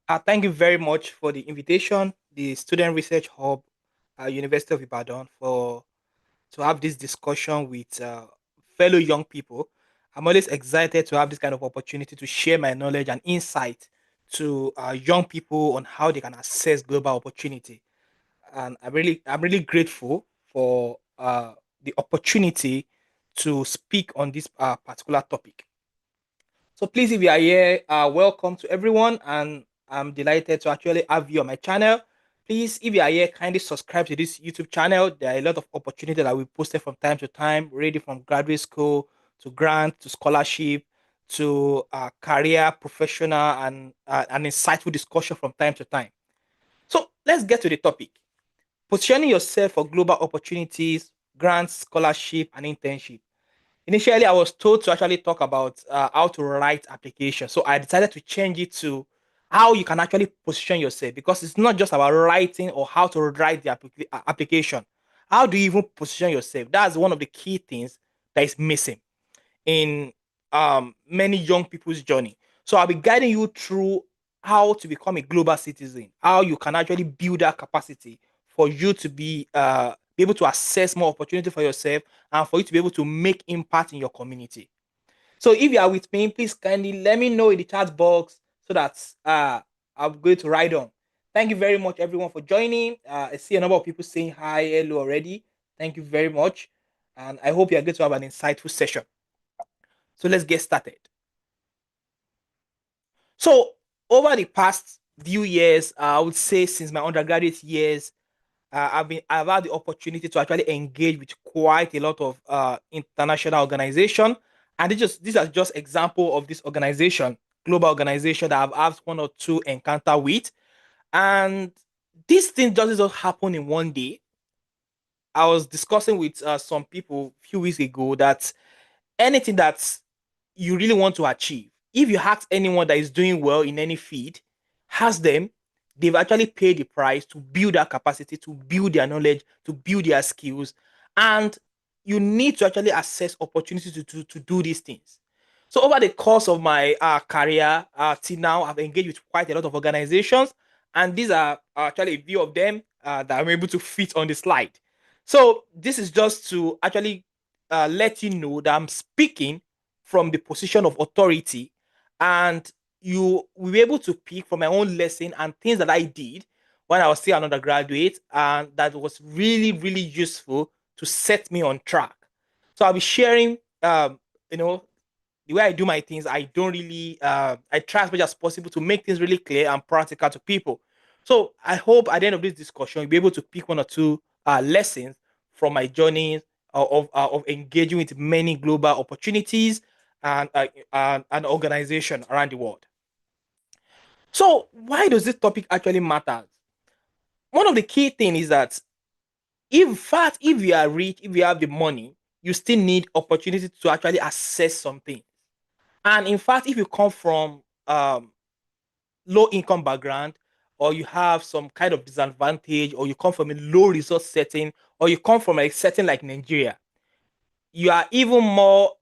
Thank you very much for the invitation, the Student Research Hub, University of Ibadan, for to have this discussion with fellow young people. I'm always excited to have this kind of opportunity to share my knowledge and insight to young people on how they can access global opportunity. And I'm really grateful for the opportunity to speak on this particular topic. So please, if you are here, welcome to everyone, and I'm delighted to actually have you on my channel. Please, if you are here, kindly subscribe to this YouTube channel. There are a lot of opportunities that we posted from time to time, ready from graduate school to grant to scholarship to career, professional, and an insightful discussion from time to time. So let's get to the topic. Positioning yourself for global opportunities, grants, scholarship, and internship. Initially, I was told to actually talk about how to write application. So I decided to change it to how you can actually position yourself, because it's not just about writing or how to write the application. How do you even position yourself? That's one of the key things that is missing in many young people's journey. So I'll be guiding you through how to become a global citizen, how you can actually build that capacity for you to be able to access more opportunity for yourself and for you to be able to make impact in your community. So if you are with me, please kindly let me know in the chat box so that I'm going to ride on. Thank you very much, everyone, for joining. I see a number of people saying hi, hello already. Thank you very much. And I hope you are going to have an insightful session. So let's get started. So over the past few years, I would say since my undergraduate years, I've had the opportunity to actually engage with quite a lot of international organization, and these are just example of this organization, global organization that I've had one or two encounter with, and this thing doesn't just happen in one day. I was discussing with some people a few weeks ago that anything that you really want to achieve, if you ask anyone that is doing well in any field, ask them, they've actually paid the price to build that capacity, to build their knowledge, to build their skills. And you need to actually assess opportunities to do these things. So over the course of my career, till now, I've engaged with quite a lot of organizations, and these are actually a few of them that I'm able to fit on the slide. So this is just to actually let you know that I'm speaking from the position of authority, and you will be able to pick from my own lesson and things that I did when I was still an undergraduate, and that was really, really useful to set me on track. So I'll be sharing, you know, the way I do my things. I don't really, I try as much as possible to make things really clear and practical to people. So I hope at the end of this discussion, you'll be able to pick one or two lessons from my journey of engaging with many global opportunities and organization around the world. So why does this topic actually matter? One of the key things is that, in fact, if you are rich, if you have the money, you still need opportunity to actually access something. And in fact, if you come from low income background, or you have some kind of disadvantage, or you come from a low resource setting, or you come from a setting like Nigeria, you are even more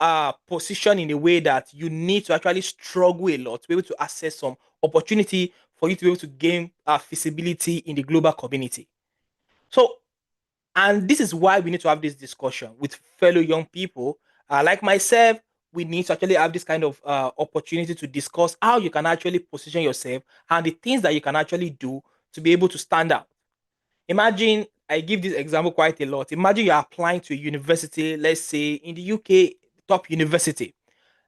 positioned in a way that you need to actually struggle a lot to be able to access some opportunity for you to be able to gain feasibility in the global community. So, and this is why we need to have this discussion with fellow young people like myself. We need to actually have this kind of opportunity to discuss how you can actually position yourself and the things that you can actually do to be able to stand out. Imagine, I give this example quite a lot. Imagine you're applying to a university, let's say in the UK, top university.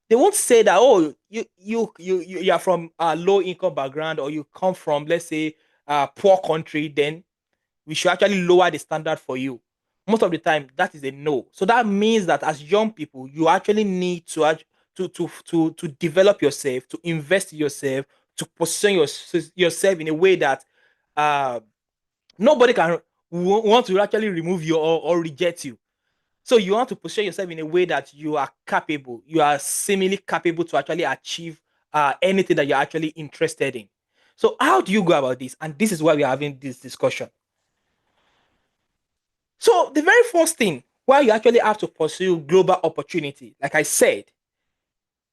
They won't say that, oh, you are from a low income background, or you come from, let's say, a poor country, then we should actually lower the standard for you. Most of the time, that is a no. So that means that as young people, you actually need to to develop yourself, to invest in yourself, to position yourself in a way that uh, nobody can want to actually remove you or reject you. So you want to position yourself in a way that you are capable, you are seemingly capable to actually achieve anything that you're actually interested in. So how do you go about this? And this is why we're having this discussion. So the very first thing why you actually have to pursue global opportunity, like I said,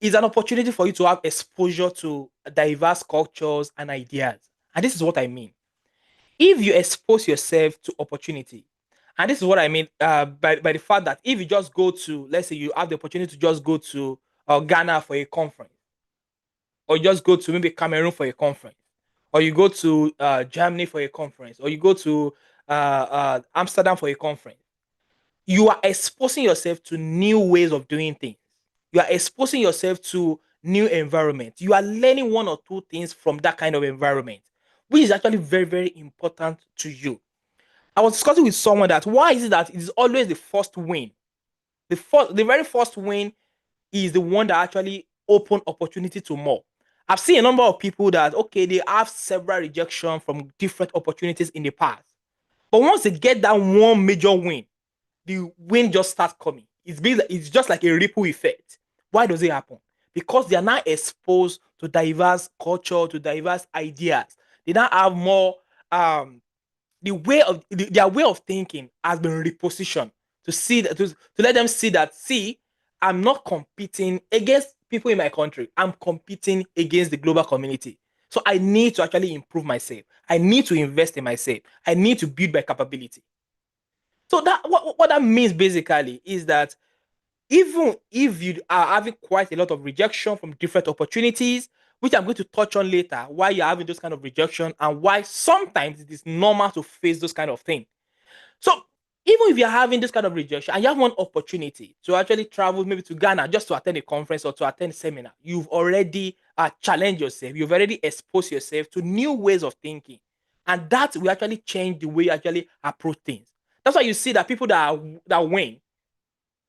It's an opportunity for you to have exposure to diverse cultures and ideas. And this is what I mean. If you expose yourself to opportunity, and this is what I mean by the fact that if you just go to, let's say you have the opportunity to just go to Ghana for a conference, or you just go to maybe Cameroon for a conference, or you go to Germany for a conference, or you go to Amsterdam for a conference, you are exposing yourself to new ways of doing things. You are exposing yourself to new environment. You are learning one or two things from that kind of environment, which is actually very, very important to you. I was discussing with someone that why is it that it is always the first win? The very first win is the one that actually open opportunity to more. I've seen a number of people that okay, they have several rejection from different opportunities in the past. But once they get that one major win, the win just starts coming. It's just like a ripple effect. Why does it happen? Because they are now exposed to diverse culture, to diverse ideas. They now have more their way of thinking has been repositioned to see that to let them see that see I'm not competing against people in my country. I'm competing against the global community. So I need to actually improve myself. I need to invest in myself. I need to build my capability. So that what that means basically is that even if you are having quite a lot of rejection from different opportunities, which I'm going to touch on later, why you're having those kind of rejection and why sometimes it is normal to face those kind of things. So even if you're having this kind of rejection and you have one opportunity to actually travel maybe to Ghana just to attend a conference or to attend a seminar, you've already challenged yourself. You've already exposed yourself to new ways of thinking. And that will actually change the way you actually approach things. That's why you see that people that win,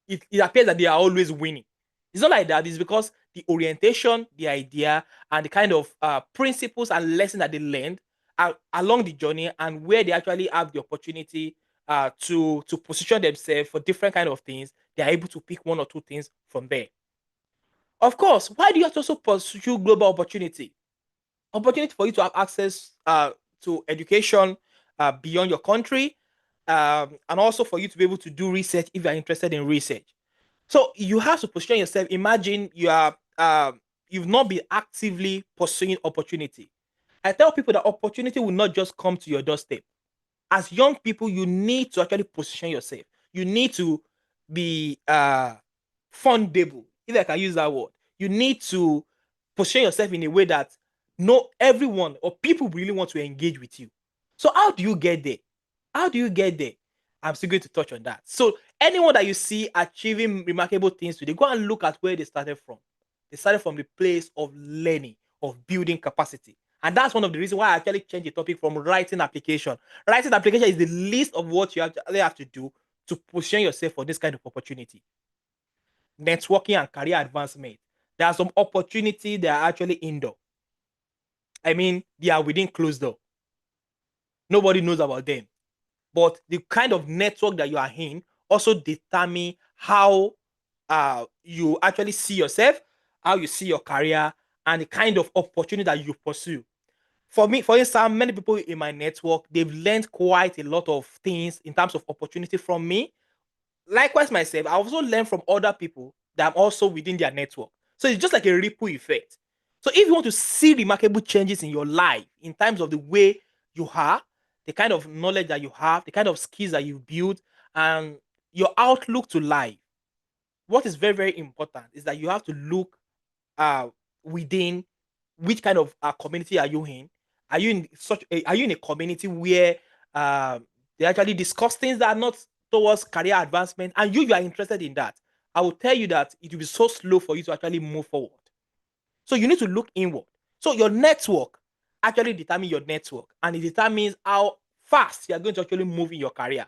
it appears that they are always winning. It's not like that. It's because the orientation, the idea, and the kind of principles and lessons that they learned along the journey, and where they actually have the opportunity to position themselves for different kind of things, they are able to pick one or two things from there. Of course, why do you have to also pursue global opportunity? Opportunity for you to have access to education beyond your country, and also for you to be able to do research if you are interested in research. So you have to position yourself. Imagine you've not been actively pursuing opportunity. I tell people that opportunity will not just come to your doorstep. As young people, you need to actually position yourself. You need to be fundable, if I can use that word. You need to position yourself in a way that no everyone or people really want to engage with you. So how do you get there? How do you get there? I'm still going to touch on that. So anyone that you see achieving remarkable things today, go and look at where they started from. They started from the place of learning, of building capacity. And that's one of the reasons why I actually changed the topic from writing application. Writing application is the least of what you actually have to do to position yourself for this kind of opportunity. Networking and career advancement. There are some opportunities that are actually indoor. I mean, they are within closed door. Nobody knows about them. But the kind of network that you are in also determine how you actually see yourself, how you see your career, and the kind of opportunity that you pursue. For me, for instance, many people in my network, they've learned quite a lot of things in terms of opportunity from me. Likewise, myself, I also learn from other people that I'm also within their network. So it's just like a ripple effect. So if you want to see remarkable changes in your life in terms of the way you are, the kind of knowledge that you have, the kind of skills that you build, and your outlook to life, what is very, very important is that you have to look uh, within which kind of community are you in? Are you in a community where uh, they actually discuss things that are not towards career advancement, and you are interested in that? I will tell you that it will be so slow for you to actually move forward. So you need to look inward. So your network actually determines your network, and it determines how fast you are going to actually move in your career.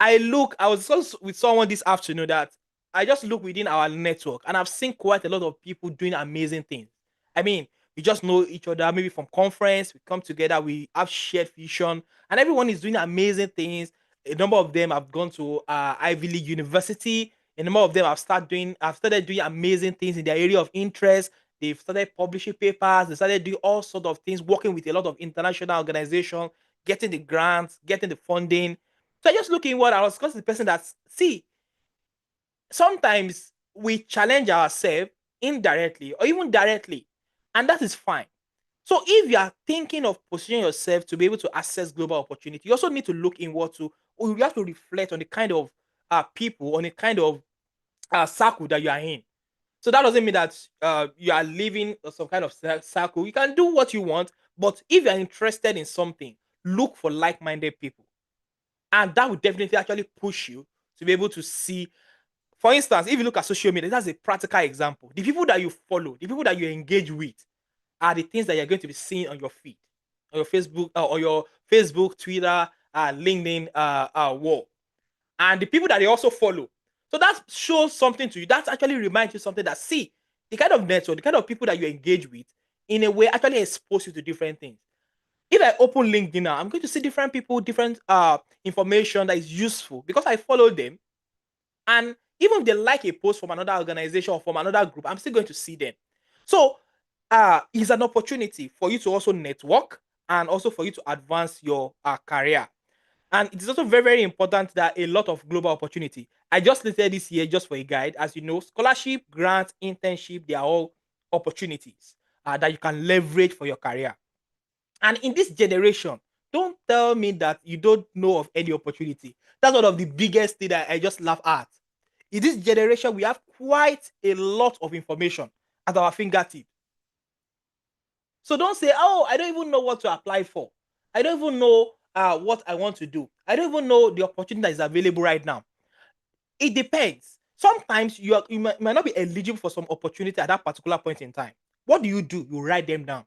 I was just with someone this afternoon that I just look within our network and I've seen quite a lot of people doing amazing things. I mean, we just know each other, maybe from conference, we come together, we have shared vision, and everyone is doing amazing things. A number of them have gone to Ivy League University. A number of them have started doing amazing things in their area of interest. They've started publishing papers, they started doing all sorts of things, working with a lot of international organizations, getting the grants, getting the funding. So I just look inward. I was because the person that see sometimes we challenge ourselves indirectly or even directly, and that is fine. So if you are thinking of positioning yourself to be able to access global opportunity, you also need to look inward to, or you have to reflect on the kind of people, on the kind of circle that you are in. So that doesn't mean that you are living some kind of circle. You can do what you want, but if you are interested in something, look for like-minded people, and that will definitely actually push you to be able to see. For instance, if you look at social media, that's a practical example. The people that you follow, the people that you engage with, are the things that you're going to be seeing on your feed, on your Facebook, or your Facebook, Twitter, LinkedIn wall, and the people that they also follow. So that shows something to you. That actually reminds you something that, see, the kind of network, the kind of people that you engage with, in a way, actually expose you to different things. If I open LinkedIn now, I'm going to see different people, different information that is useful because I follow them. And even if they like a post from another organization or from another group, I'm still going to see them. So it's an opportunity for you to also network and also for you to advance your career. And it is also very, very important that a lot of global opportunity. I just listed this here just for a guide. As you know, scholarship, grant, internship, they are all opportunities that you can leverage for your career. And in this generation, don't tell me that you don't know of any opportunity. That's one of the biggest thing that I just laugh at. In this generation, we have quite a lot of information at our fingertips. So don't say, oh, I don't even know what to apply for. I don't even know what I want to do. I don't even know the opportunity that is available right now. It depends. Sometimes you might not be eligible for some opportunity at that particular point in time. What do? You write them down.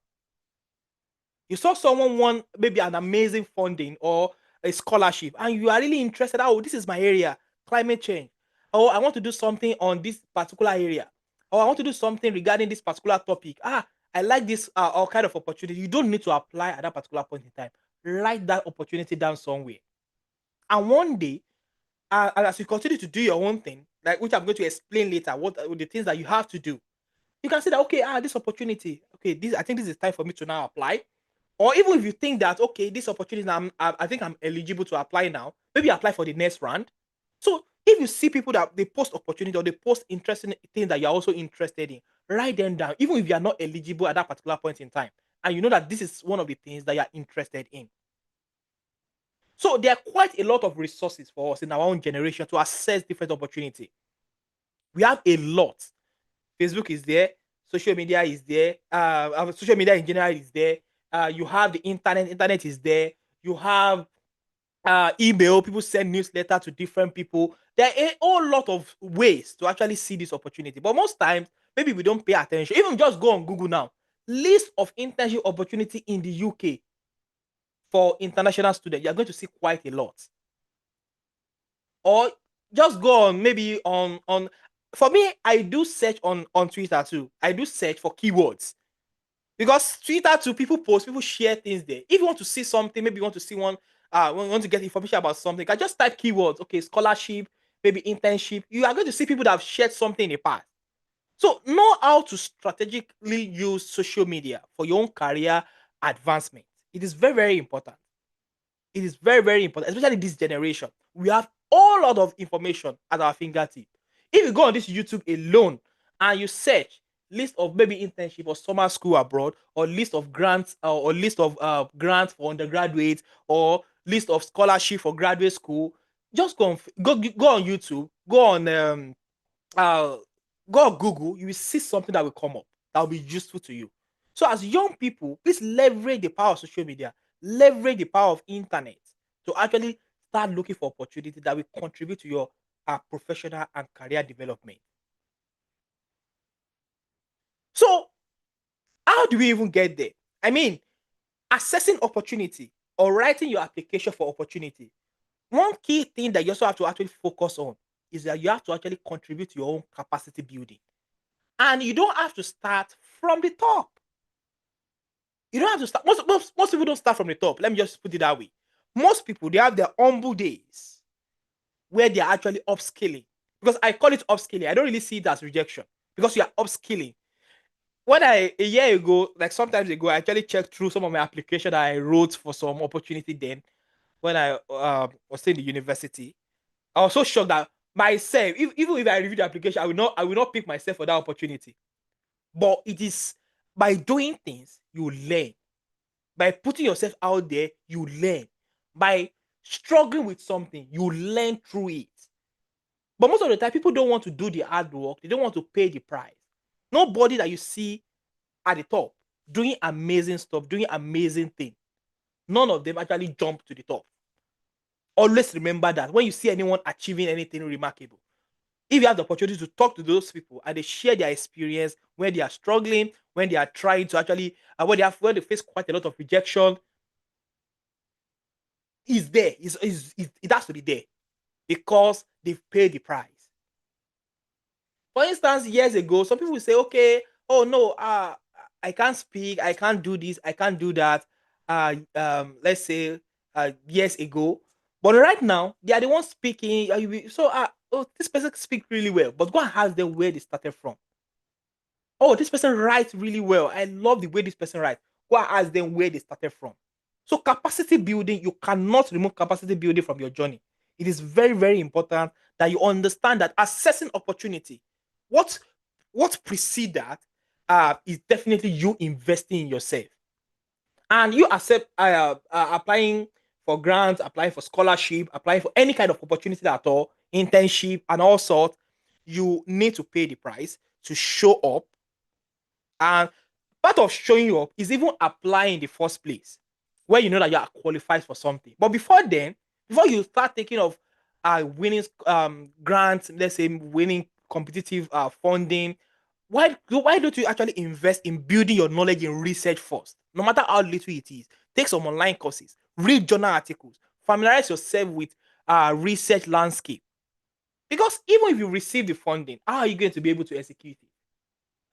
You saw someone want maybe an amazing funding or a scholarship, and you are really interested. Oh, this is my area, climate change. Oh, I want to do something on this particular area. Or I want to do something regarding this particular topic. I like this all kind of opportunity. You don't need to apply at that particular point in time. Write that opportunity down somewhere. And one day, and as you continue to do your own thing, like which I'm going to explain later, what are the things that you have to do, you can say that, okay, this opportunity, okay, this, I think this is time for me to now apply. Or even if you think that, okay, this opportunity, I think I'm eligible to apply now, maybe apply for the next round. So if you see people that they post opportunity or they post interesting things that you're also interested in, write them down, even if you are not eligible at that particular point in time. And you know that this is one of the things that you're interested in. So there are quite a lot of resources for us in our own generation to access different opportunity. We have a lot. Facebook is there, social media is there, social media in general is there. You have the internet, internet is there. You have email, people send newsletter to different people. There are a whole lot of ways to actually see this opportunity. But most times, maybe we don't pay attention. Even just go on Google now. List of internship opportunity in the UK for international students. You're going to see quite a lot. Or just go on maybe on for me, I do search on Twitter too. I do search for keywords because Twitter too, people post, people share things there. If you want to see something, maybe you want to see one, want to get information about something, I just type keywords. Okay, scholarship, maybe internship. You are going to see people that have shared something in the past. So know how to strategically use social media for your own career advancement. It is very, very important. It is very, very important, especially this generation. We have a lot of information at our fingertip. If you go on this YouTube alone and you search list of maybe internship or summer school abroad, or list of grants, or list of grants for undergraduates, or list of scholarship for graduate school, just go on YouTube, uh, go on Google, you will see something that will come up that will be useful to you. So as young people, please leverage the power of social media, leverage the power of internet to actually start looking for opportunities that will contribute to your professional and career development. So how do we even get there? I mean, assessing opportunity or writing your application for opportunity. One key thing that you also have to actually focus on is that you have to actually contribute to your own capacity building. And you don't have to start from the top. You don't have to start. Most people don't start from the top. Let me just put it that way. Most people, they have their humble days where they are actually upskilling. Because I call it upskilling. I don't really see it as rejection because you are upskilling. When a year ago, like sometimes ago, I actually checked through some of my application that I wrote for some opportunity then when I was still in the university. I was so shocked that myself, even if I review the application, I will not pick myself for that opportunity. But it is by doing things you learn. By putting yourself out there, you learn. By struggling with something, you learn through it. But most of the time, people don't want to do the hard work. They don't want to pay the price. Nobody that you see at the top doing amazing stuff, doing amazing things, none of them actually jump to the top. Always remember that when you see anyone achieving anything remarkable, if you have the opportunity to talk to those people and they share their experience when they are struggling, when they are trying to actually, when they face quite a lot of rejection, is there. It has to be there because they've paid the price. For instance, years ago, some people will say, okay, oh no, I can't speak, I can't do this, I can't do that. Let's say years ago. But right now, they are the ones speaking. So, oh, this person speaks really well. But go and ask them where they started from. Oh, this person writes really well. I love the way this person writes. Go and ask them where they started from. So capacity building, you cannot remove capacity building from your journey. It is very, very important that you understand that assessing opportunity, what what precedes that is definitely you investing in yourself. And you accept applying for grants, applying for scholarship, applying for any kind of opportunity at all, internship and all sorts, you need to pay the price to show up. And part of showing up is even applying in the first place, where you know that you are qualified for something. But before then, before you start thinking of winning grants, let's say winning competitive funding, why don't you actually invest in building your knowledge in research first? No matter how little it is, take some online courses, read journal articles, familiarize yourself with research landscape. Because even if you receive the funding, how are you going to be able to execute it?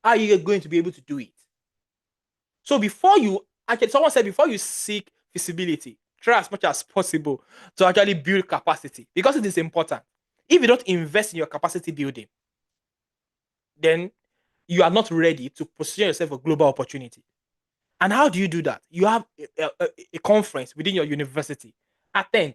How are you going to be able to do it? So before you actually, someone said before you seek visibility, try as much as possible to actually build capacity because it is important. If you don't invest in your capacity building, then you are not ready to position yourself for global opportunity. And how do you do that? You have a conference within your university, attend.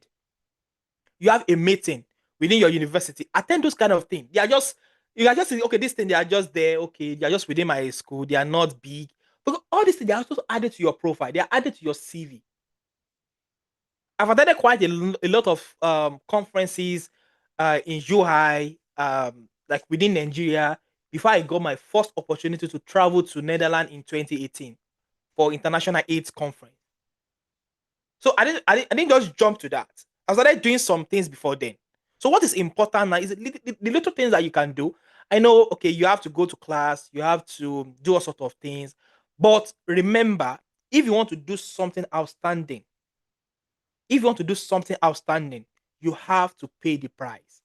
You have a meeting within your university, attend those kind of things. They are just, you are just saying, okay, this thing, they are just there, okay, they are just within my school, they are not big. But all these things, they are also added to your profile, they are added to your CV. I've attended quite a lot of conferences in UI, like within Nigeria, before I got my first opportunity to travel to Netherlands in 2018 for International AIDS Conference. So I didn't just jump to that. I started doing some things before then. So what is important now is the little things that you can do. I know, okay, you have to go to class, you have to do all sort of things, but remember, if you want to do something outstanding, if you want to do something outstanding, you have to pay the price.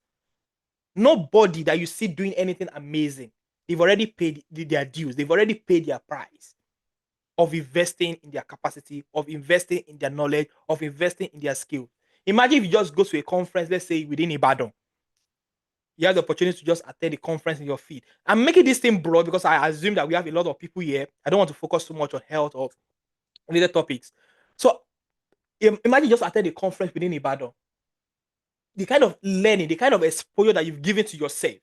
Nobody that you see doing anything amazing, they've already paid their dues, they've already paid their price of investing in their capacity, of investing in their knowledge, of investing in their skill. Imagine if you just go to a conference, let's say within Ibadan, you have the opportunity to just attend the conference in your feed. I'm making this thing broad because I assume that we have a lot of people here. I don't want to focus too much on health or related topics. So imagine just attend a conference within Ibadan. The kind of learning, the kind of exposure that you've given to yourself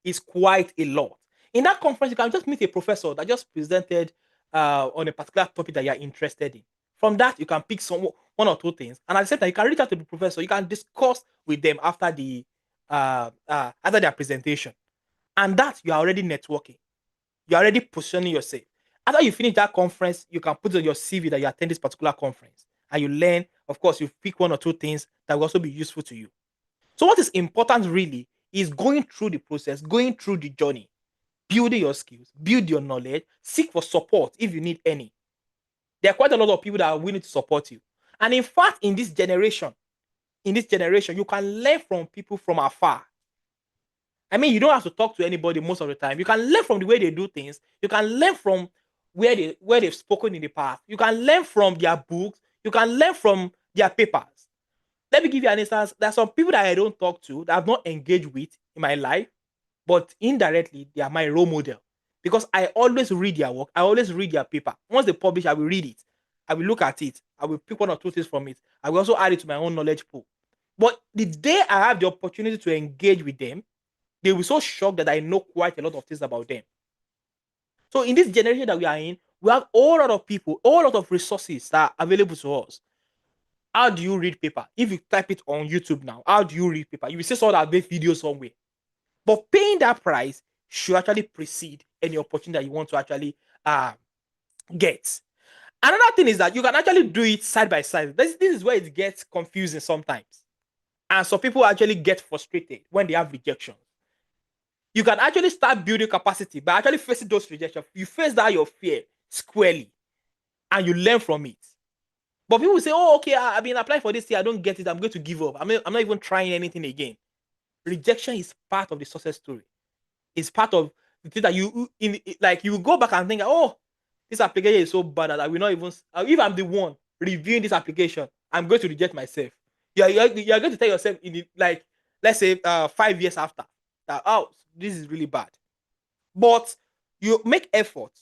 is quite a lot. In that conference, you can just meet a professor that just presented on a particular topic that you're interested in. From that, you can pick one or two things, and at the same time, you can reach out to the professor. You can discuss with them after their presentation, and that you are already networking. You're already positioning yourself. After you finish that conference, you can put on your CV that you attend this particular conference, and you learn. Of course, you pick one or two things that will also be useful to you. So what is important really is going through the process, going through the journey, building your skills, build your knowledge, seek for support if you need any. There are quite a lot of people that are willing to support you. And in fact, in this generation, you can learn from people from afar. I mean, you don't have to talk to anybody most of the time. You can learn from the way they do things. You can learn from where they've spoken in the past. You can learn from their books. You can learn from their papers. Let me give you an instance. There are some people that I don't talk to, that I've not engaged with in my life, but indirectly, they are my role model because I always read their work. I always read their paper. Once they publish, I will read it. I will look at it. I will pick one or two things from it. I will also add it to my own knowledge pool. But the day I have the opportunity to engage with them, they will be so shocked that I know quite a lot of things about them. So in this generation that we are in, we have a whole lot of people, a whole lot of resources that are available to us. How do you read paper? If you type it on YouTube now, how do you read paper? You will see someone that made video somewhere. But paying that price should actually precede any opportunity that you want to actually uh, get. Another thing is that you can actually do it side by side. This is where it gets confusing sometimes. And some people actually get frustrated when they have rejection. You can actually start building capacity by actually facing those rejections. You face that your fear squarely and you learn from it. But people say, oh, okay, I've been applying for this year, I don't get it, I'm going to give up. I'm not even trying anything again. Rejection is part of the success story. It's part of the thing that like you will go back and think, oh, this application is so bad that I will not even, if I'm the one reviewing this application, I'm going to reject myself. You're going to tell yourself in the, like, let's say 5 years after that, oh, this is really bad. But you make effort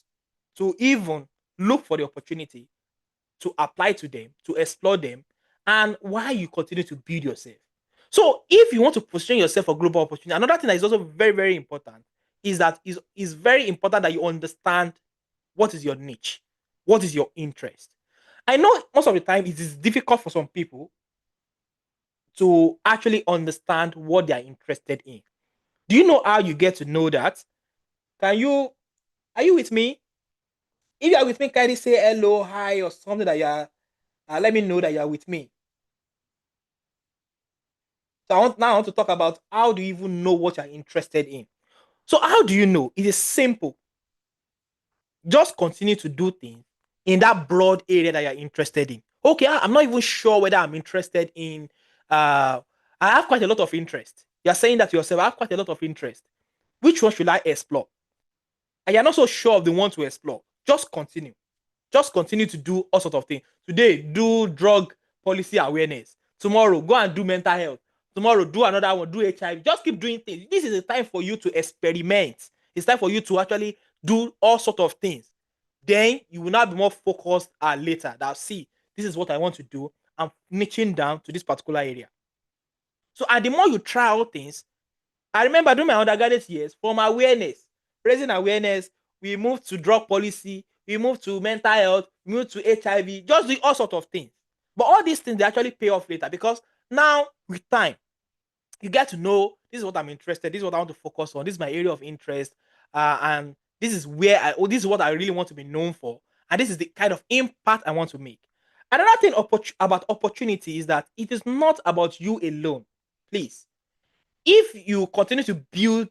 to even look for the opportunity, to apply to them, to explore them, and why you continue to build yourself. So if you want to position yourself for global opportunity, another thing that is also very, very important is that is very important that you understand what is your niche, what is your interest. I know most of the time it is difficult for some people to actually understand what they are interested in. Do you know how you get to know that? Can you Are you with me? If you are with me, kindly say hello, hi, or something that you are. Let me know that you are with me. So I want to talk about how do you even know what you're interested in. So how do you know? It is simple. Just continue to do things in that broad area that you're interested in. Okay, I'm not even sure whether I'm interested in. I have quite a lot of interest. You're saying that to yourself. I have quite a lot of interest. Which one should I explore? And you're not so sure of the one to explore. Just continue. Just continue to do all sorts of things. Today, do drug policy awareness. Tomorrow, go and do mental health. Tomorrow, do another one, do HIV. Just keep doing things. This is a time for you to experiment. It's time for you to actually do all sorts of things. Then you will now be more focused later. That see, this is what I want to do. I'm niching down to this particular area. So, and the more you try out things, I remember during my undergraduate years, from awareness, raising awareness, we moved to drug policy, we moved to mental health, we moved to HIV, just doing all sorts of things. But all these things, they actually pay off later because now, with time, you get to know this is what I'm interested, this is what I want to focus on, this is my area of interest, and this is what I really want to be known for, and this is the kind of impact I want to make. Another thing about opportunity is that it is not about you alone. Please, if you continue to build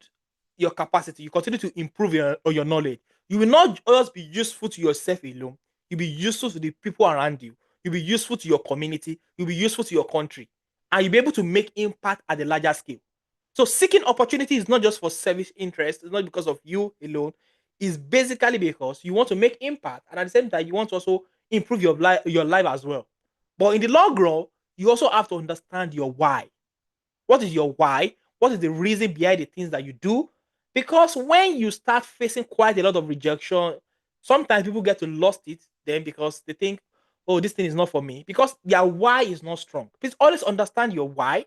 your capacity, you continue to improve your knowledge, you will not just be useful to yourself alone. You'll be useful to the people around you. You'll be useful to your community. You'll be useful to your country. And you'll be able to make impact at a larger scale. So seeking opportunity is not just for selfish interest. It's not because of you alone. It's basically because you want to make impact. And at the same time, you want to also improve your life as well. But in the long run, you also have to understand your why. What is your why? What is the reason behind the things that you do? Because when you start facing quite a lot of rejection, sometimes people get to lost it then because they think, oh, this thing is not for me. Because their why is not strong. Please always understand your why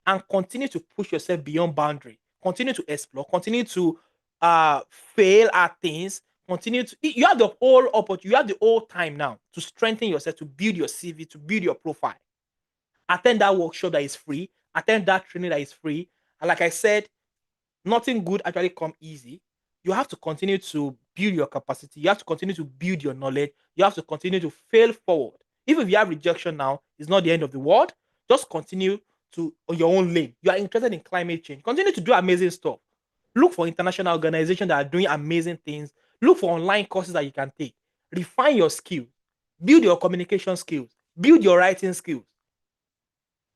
and continue to push yourself beyond boundary. Continue to explore. Continue to fail at things. Continue to you have the whole opportunity, you have the whole time now to strengthen yourself, to build your CV, to build your profile. Attend that workshop that is free, attend that training that is free. And like I said, nothing good actually come easy. You have to continue to build your capacity. You have to continue to build your knowledge. You have to continue to fail forward. Even if you have rejection now, it's not the end of the world. Just continue to on your own lane. You are interested in climate change. Continue to do amazing stuff. Look for international organizations that are doing amazing things. Look for online courses that you can take. Refine your skills. Build your communication skills. Build your writing skills.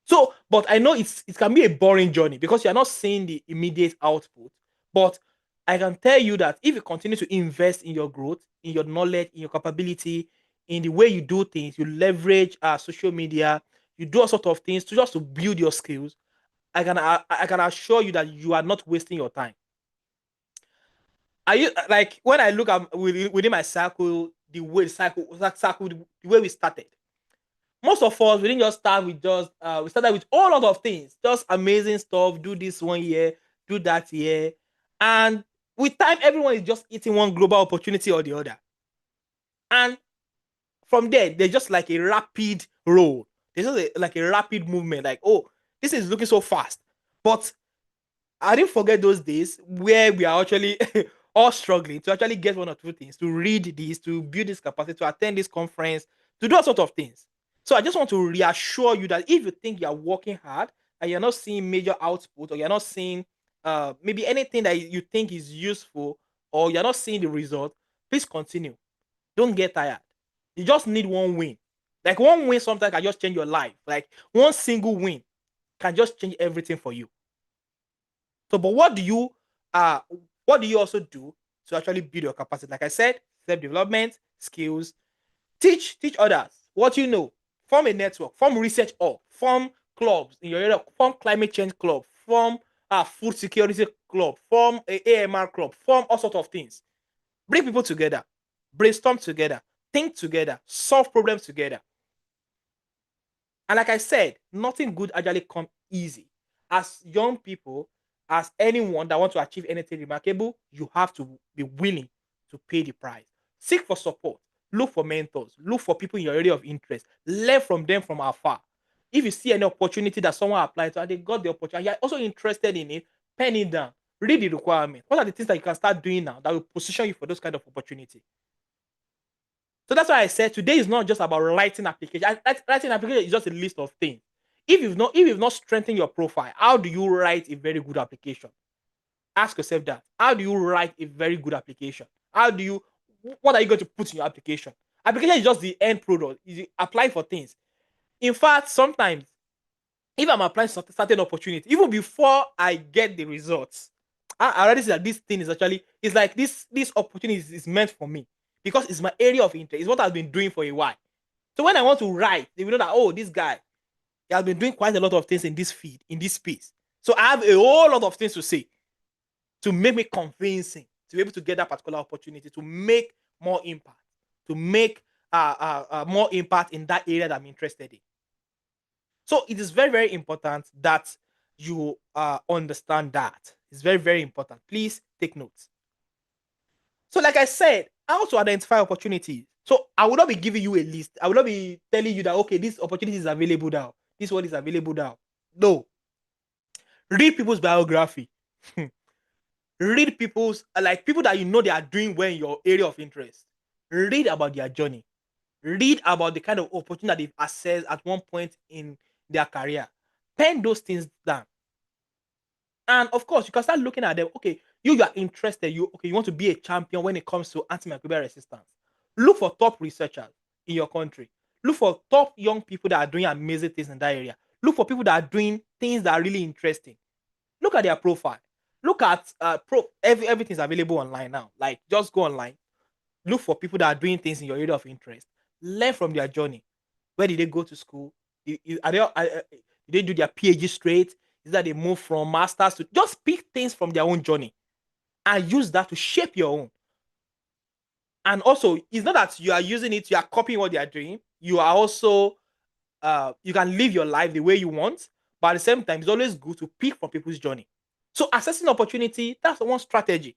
So, but I know it can be a boring journey because you're not seeing the immediate output. But I can tell you that if you continue to invest in your growth, in your knowledge, in your capability, in the way you do things, you leverage social media, you do all sorts of things to just to build your skills. I can assure you that you are not wasting your time. Are you like when I look at within my circle, the way we started? Most of us we didn't just start with just we started with all lot of things, just amazing stuff. Do this one year, do that year, and With time, everyone is just eating one global opportunity or the other. And from there, there's just like a rapid roll. There's just like a rapid movement. Like, oh, this is looking so fast. But I didn't forget those days where we are actually all struggling to actually get one or two things, to read this, to build this capacity, to attend this conference, to do all sorts of things. So I just want to reassure you that if you think you're working hard and you're not seeing major output, or you're not seeing maybe anything that you think is useful, or you're not seeing the result, please continue. Don't get tired. You just need one win. Like one win sometimes can just change your life. Like one single win can just change everything for you. So, but uh what do you also do to actually build your capacity? Like I said, self-development, skills, teach others what you know, form a network, form research hub, form clubs in your area, form climate change club, form food security club, form a AMR club, form all sorts of things. Bring people together, brainstorm together, think together, solve problems together. And like I said, nothing good actually come easy. As young people, as anyone that want to achieve anything remarkable, you have to be willing to pay the price. Seek for support. Look for mentors. Look for people in your area of interest. Learn from them from afar. If you see any opportunity that someone applied to and they got the opportunity, you're also interested in it, pen it down. Read the requirement. What are the things that you can start doing now that will position you for those kind of opportunity? So that's why I said today is not just about writing application. Writing application is just a list of things. If you've not strengthened your profile, how do you write a very good application? Ask yourself that. How do you write a very good application? How do you what are you going to put in your application? Application is just the end product. You apply for things. In fact, sometimes if I'm applying for certain opportunity, even before I get the results, I already see that this thing is actually it's like this opportunity is meant for me because it's my area of interest. It's what I've been doing for a while. So when I want to write, they will know that oh, this guy he has been doing quite a lot of things in this field, in this space. So I have a whole lot of things to say to make me convincing to be able to get that particular opportunity to make more impact, to make more impact in that area that I'm interested in. So it is very, very important that you understand that. It's very, very important. Please take notes. So, like I said, how to identify opportunities. So, I will not be giving you a list. I will not be telling you that okay, this opportunity is available now. This one is available now. No. Read people's biography. Read people's like people that you know they are doing well in your area of interest. Read about their journey. Read about the kind of opportunity that they've accessed at one point in their career. Pen those things down. And of course, you can start looking at them. Okay, you are interested. You want to be a champion when it comes to antimicrobial resistance. Look for top researchers in your country. Look for top young people that are doing amazing things in that area. Look for people that are doing things that are really interesting. Look at their profile. Look at everything's available online now. Like just go online. Look for people that are doing things in your area of interest. Learn from their journey. Where did they go to school? Did they do their PhD straight? Is that they move from masters to just pick things from their own journey and use that to shape your own. And also, it's not that you are using it, you are copying what they are doing. You are also you can live your life the way you want, but at the same time, it's always good to pick from people's journey. So assessing opportunity, that's one strategy.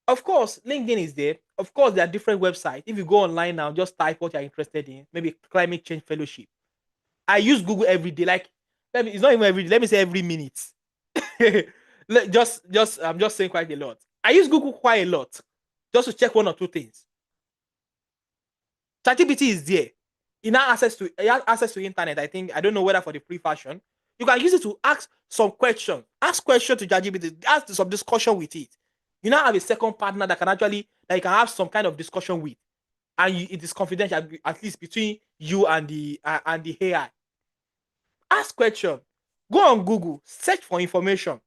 Of course, LinkedIn is there. Of course, there are different websites. If you go online now, just type what you're interested in, maybe climate change fellowship. I use Google every day. Like, it's not even every day. Let me say every minute. I'm just saying quite a lot. I use Google quite a lot just to check one or two things. ChatGPT is there. You have access to internet. I don't know whether for the free version. You can use it to ask some questions. Ask questions to ChatGPT. Ask some discussion with it. You now have a second partner that you can have some kind of discussion with, and it is confidential at least between you and the AI. Ask question. Go on Google, search for information.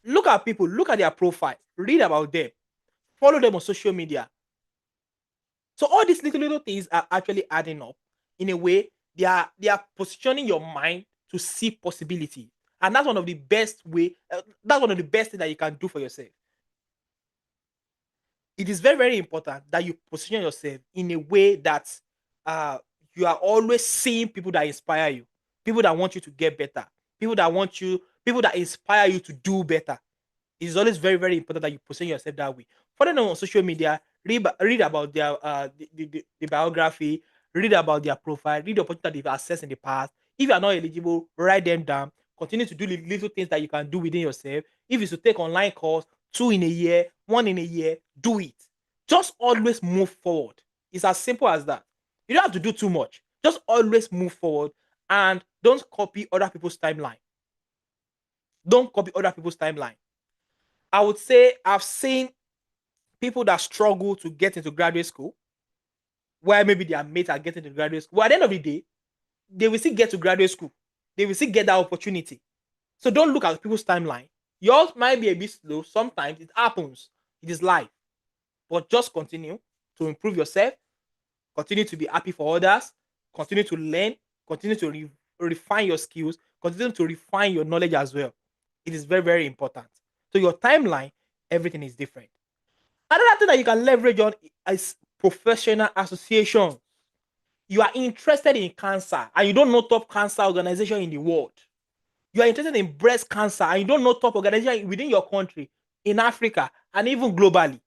Look at people, look at their profile, read about them, follow them on social media. So all these little things are actually adding up in a way. They are positioning your mind to see possibility, and that's one of the best way. That's one of the best things that you can do for yourself. It is very, very important that you position yourself in a way that uh, you are always seeing people that inspire you, people that want you to get better, people that inspire you to do better. It's always very, very important that you position yourself that way. Follow them on social media, read about their the biography, read about their profile, read the opportunity that they've accessed in the past. If you are not eligible, write them down. Continue to do little things that you can do within yourself. If it's to take online course, 2 in a year, 1 in a year, do it. Just always move forward. It's as simple as that. You don't have to do too much. Just always move forward and don't copy other people's timeline. Don't copy other people's timeline. I would say I've seen people that struggle to get into graduate school, where maybe their mates are getting to graduate school. Well, at the end of the day, they will still get to graduate school. They will still get that opportunity. So don't look at people's timeline. Yours might be a bit slow. Sometimes it happens. It is life. But just continue to improve yourself. Continue to be happy for others. Continue to learn. Continue to refine your skills. Continue to refine your knowledge as well. It is very, very important. So your timeline, everything is different. Another thing that you can leverage on is professional association. You are interested in cancer and you don't know top cancer organization in the world. You are interested in breast cancer and you don't know top organization within your country, in Africa, and even globally.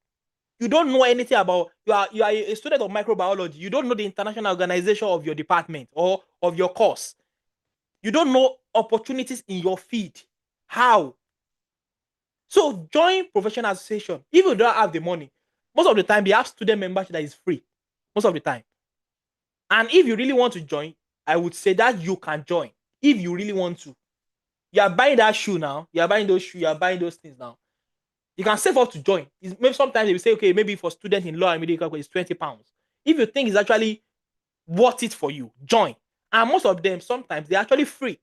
You don't know anything about, you are a student of microbiology. You don't know the international organization of your department or of your course. You don't know opportunities in your field. How? So join professional association. If you don't have the money, most of the time they have student membership that is free. Most of the time. And if you really want to join, I would say that you can join. If you really want to. You are buying that shoe now. You are buying those shoes. You are buying those things now. You can save up to join. Maybe sometimes they will say, okay, maybe for students in law and medical, it's £20. If you think it's actually worth it for you, join. And most of them, sometimes they're actually free.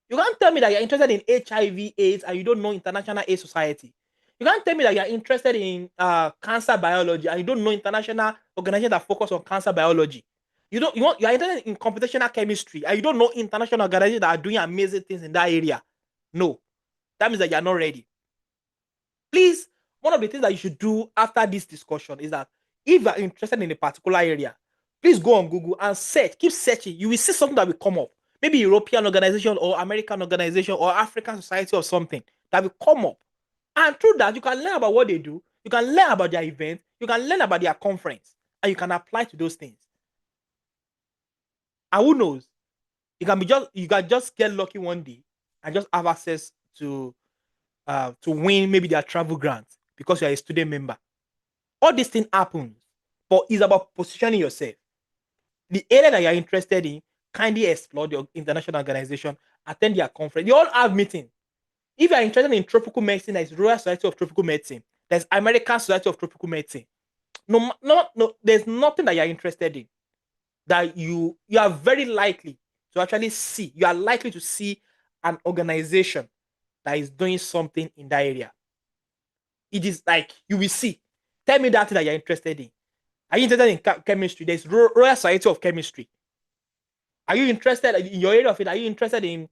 You can't tell me that you're interested in HIV/AIDS and you don't know International AIDS Society. You can't tell me that you're interested in cancer biology and you don't know international organizations that focus on cancer biology. You're interested in computational chemistry and you don't know international organizations that are doing amazing things in that area. No, that means that you're not ready. Please, one of the things that you should do after this discussion is that if you're interested in a particular area, please go on Google and search. Keep searching. You will see something that will come up. Maybe European organization or American organization or African society or something that will come up. And through that, you can learn about what they do. You can learn about their events. You can learn about their conference. And you can apply to those things. And who knows? You can just get lucky one day and just have access to win maybe their travel grant because you're a student member. All these things happen, but it's about positioning yourself. The area that you're interested in, kindly explore the international organization, attend their conference. They all have meetings. If you're interested in tropical medicine, there's Royal Society of Tropical Medicine, there's American Society of Tropical Medicine. No, there's nothing that you're interested in that you are very likely to actually see. You are likely to see an organization that is doing something in that area. It is like you will see. Tell me that thing that you're interested in. Are you interested in chemistry? There's Royal Society of Chemistry. Are you interested in your area of it? Are you interested in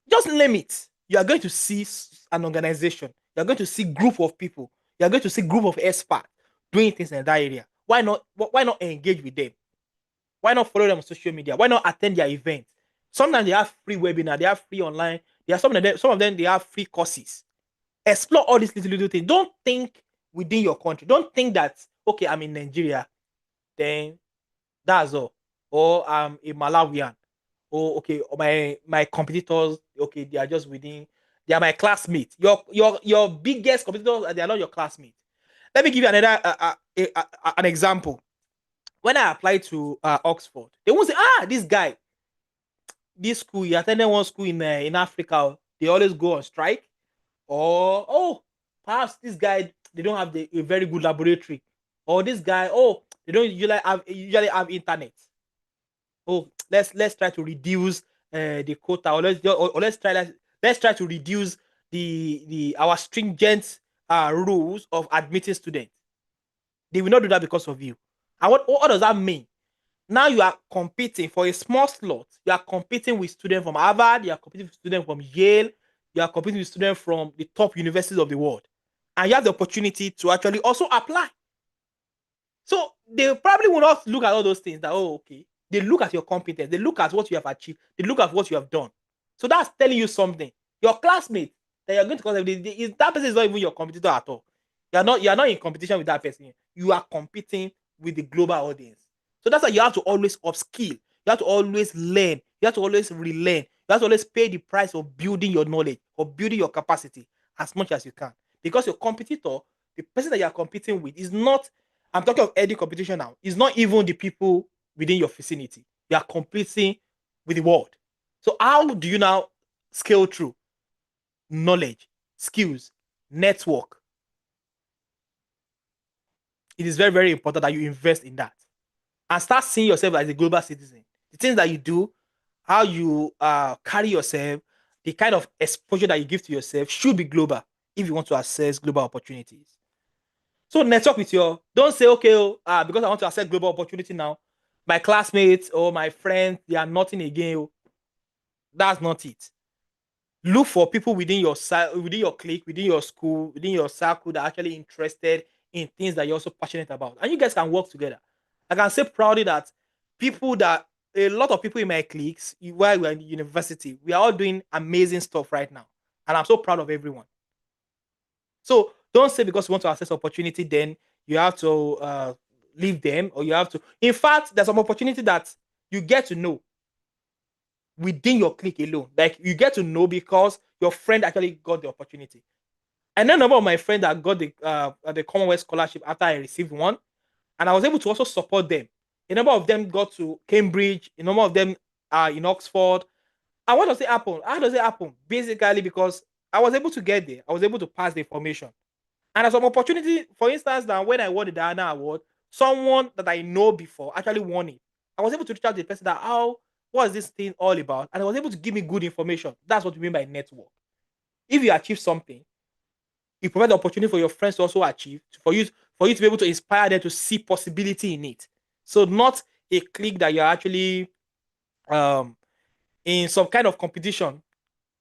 just name it? You are going to see an organization. You are going to see group of people. You are going to see group of experts doing things in that area. Why not engage with them? Why not follow them on social media? Why not attend their events? Sometimes they have free webinar, they have free online. There are some of them they have free courses. Explore all these little things. Don't think within your country. Don't think that okay, I'm in Nigeria, then that's all. Or I'm a Malawian. Or okay, or my competitors, okay, they are just within, they are my classmates. Your biggest competitors, they are not your classmates. Let me give you another an example. When I applied to Oxford, they won't say, this guy, this school, he attended one school in Africa. They always go on strike. Or perhaps this guy, they don't have a very good laboratory. Or this guy, they don't usually have internet. Let's try to reduce the quota, or let's try to reduce our stringent rules of admitting students. They will not do that because of you. And what does that mean? Now you are competing for a small slot. You are competing with students from Harvard. You are competing with students from Yale. You are competing with students from the top universities of the world. And you have the opportunity to actually also apply. So they probably will not look at all those things that, okay. They look at your competence. They look at what you have achieved. They look at what you have done. So that's telling you something. Your classmates, that you're going to cause that person is not even your competitor at all. You're not in competition with that person. You are competing with the global audience. So that's why you have to always upskill. You have to always learn. You have to always relearn. You have to always pay the price of building your knowledge or building your capacity as much as you can. Because your competitor, the person that you are competing with, is not. I'm talking of any competition now. Is not even the people within your vicinity. You are competing with the world. So how do you now scale through knowledge, skills, network? It is very, very important that you invest in that and start seeing yourself as a global citizen. The things that you do, how you carry yourself, the kind of exposure that you give to yourself should be global if you want to access global opportunities. So network with your, don't say, okay, because I want to access global opportunity now, my classmates or my friends, they are nothing again. That's not it. Look for people within your clique, within your school, within your circle that are actually interested in things that you're also passionate about. And you guys can work together. I can say proudly that a lot of people in my cliques, while we're in university, we are all doing amazing stuff right now. And I'm so proud of everyone. So don't say because you want to access opportunity, then you have to leave them or you have to. In fact, there's some opportunity that you get to know within your clique alone. Like you get to know because your friend actually got the opportunity. I know a number of my friends that got the Commonwealth scholarship after I received one, and I was able to also support them. A number of them got to Cambridge. A number of them are in Oxford. And what does it happen? How does it happen? Basically, because I was able to get there. I was able to pass the information. And there's some opportunity, for instance, that when I won the Diana Award, someone that I know before actually won it. I was able to reach out to the person that, what is this thing all about? And I was able to give me good information. That's what we mean by network. If you achieve something, you provide the opportunity for your friends to also achieve, for you to be able to inspire them to see possibility in it. So not a clique that you're actually um, in some kind of competition,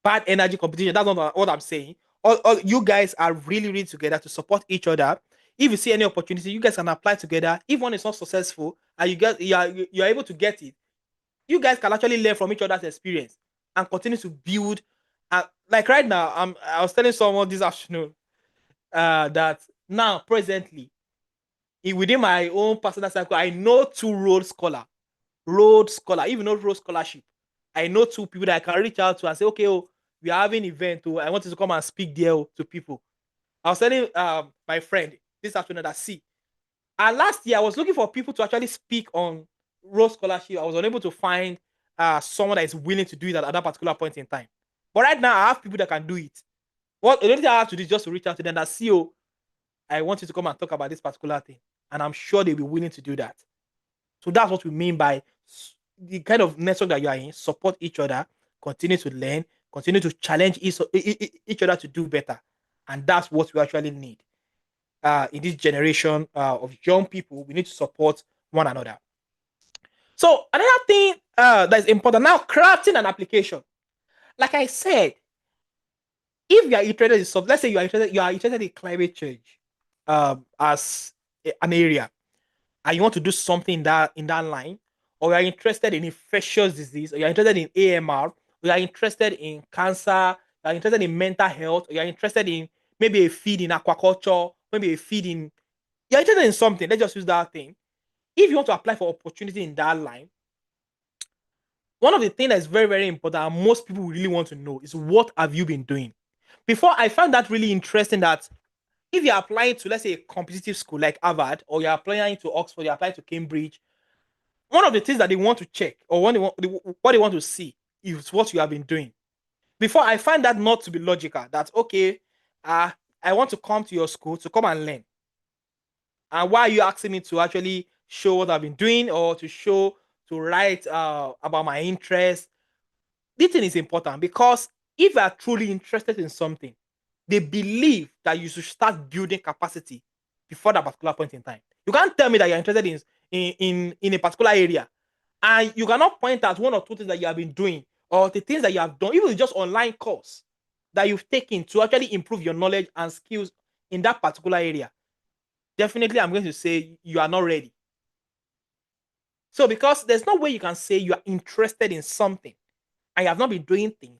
bad energy competition. That's not what I'm saying. All you guys are really, really together to support each other. If you see any opportunity, you guys can apply together. If one is not successful and you are able to get it, you guys can actually learn from each other's experience and continue to build. Like right now, I was telling someone this afternoon that now presently within my own personal circle, I know two Rhodes Scholar, even though Rhodes Scholarship. I know two people that I can reach out to and say, okay, we are having an event. I want you to come and speak there to people. I was telling my friend this afternoon that see, last year I was looking for people to actually speak on Rhodes Scholarship. I was unable to find someone that is willing to do it at that particular point in time. But right now I have people that can do it. What the only thing I have to do is just to reach out to them that see, I want you to come and talk about this particular thing. And I'm sure they'll be willing to do that. So that's what we mean by the kind of network that you are in. Support each other, continue to learn, continue to challenge each other to do better. And that's what we actually need in this generation of young people. We need to support one another. So another thing that is important now, crafting an application. Like I said, if you are interested in something, let's say you are interested in climate change as an area, and you want to do something in that line, or you are interested in infectious disease, or you are interested in AMR, or you are interested in cancer, you are interested in mental health, or you are interested in maybe a feed in aquaculture, maybe a feed in you're interested in something. Let's just use that thing. If you want to apply for opportunity in that line, one of the things that is very, very important and most people really want to know is what have you been doing? Before I found that really interesting that if you're applying to, let's say, a competitive school like Harvard, or you're applying to Oxford, you're applying to Cambridge, one of the things that they want to check or what they want to see is what you have been doing. Before I find that not to be logical, that okay, I want to come to your school to come and learn. And why are you asking me to actually show what I've been doing or to write about my interest? This thing is important because if you are truly interested in something, they believe that you should start building capacity before that particular point in time. You can't tell me that you're interested in a particular area and you cannot point out one or two things that you have been doing or the things that you have done, even just online course that you've taken to actually improve your knowledge and skills in that particular area. Definitely, I'm going to say you are not ready. So, because there's no way you can say you are interested in something and you have not been doing things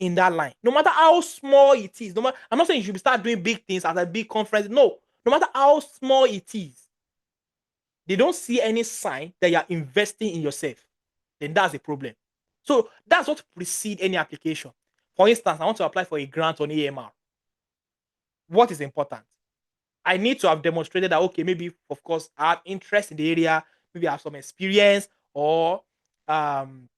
in that line. No matter how small it is. I'm not saying you should start doing big things at a big conference. No. No matter how small it is, they don't see any sign that you're investing in yourself. Then that's a problem. So that's what precedes any application. For instance, I want to apply for a grant on AMR. What is important? I need to have demonstrated that, okay, maybe, of course, I have interest in the area, maybe I have some experience, um,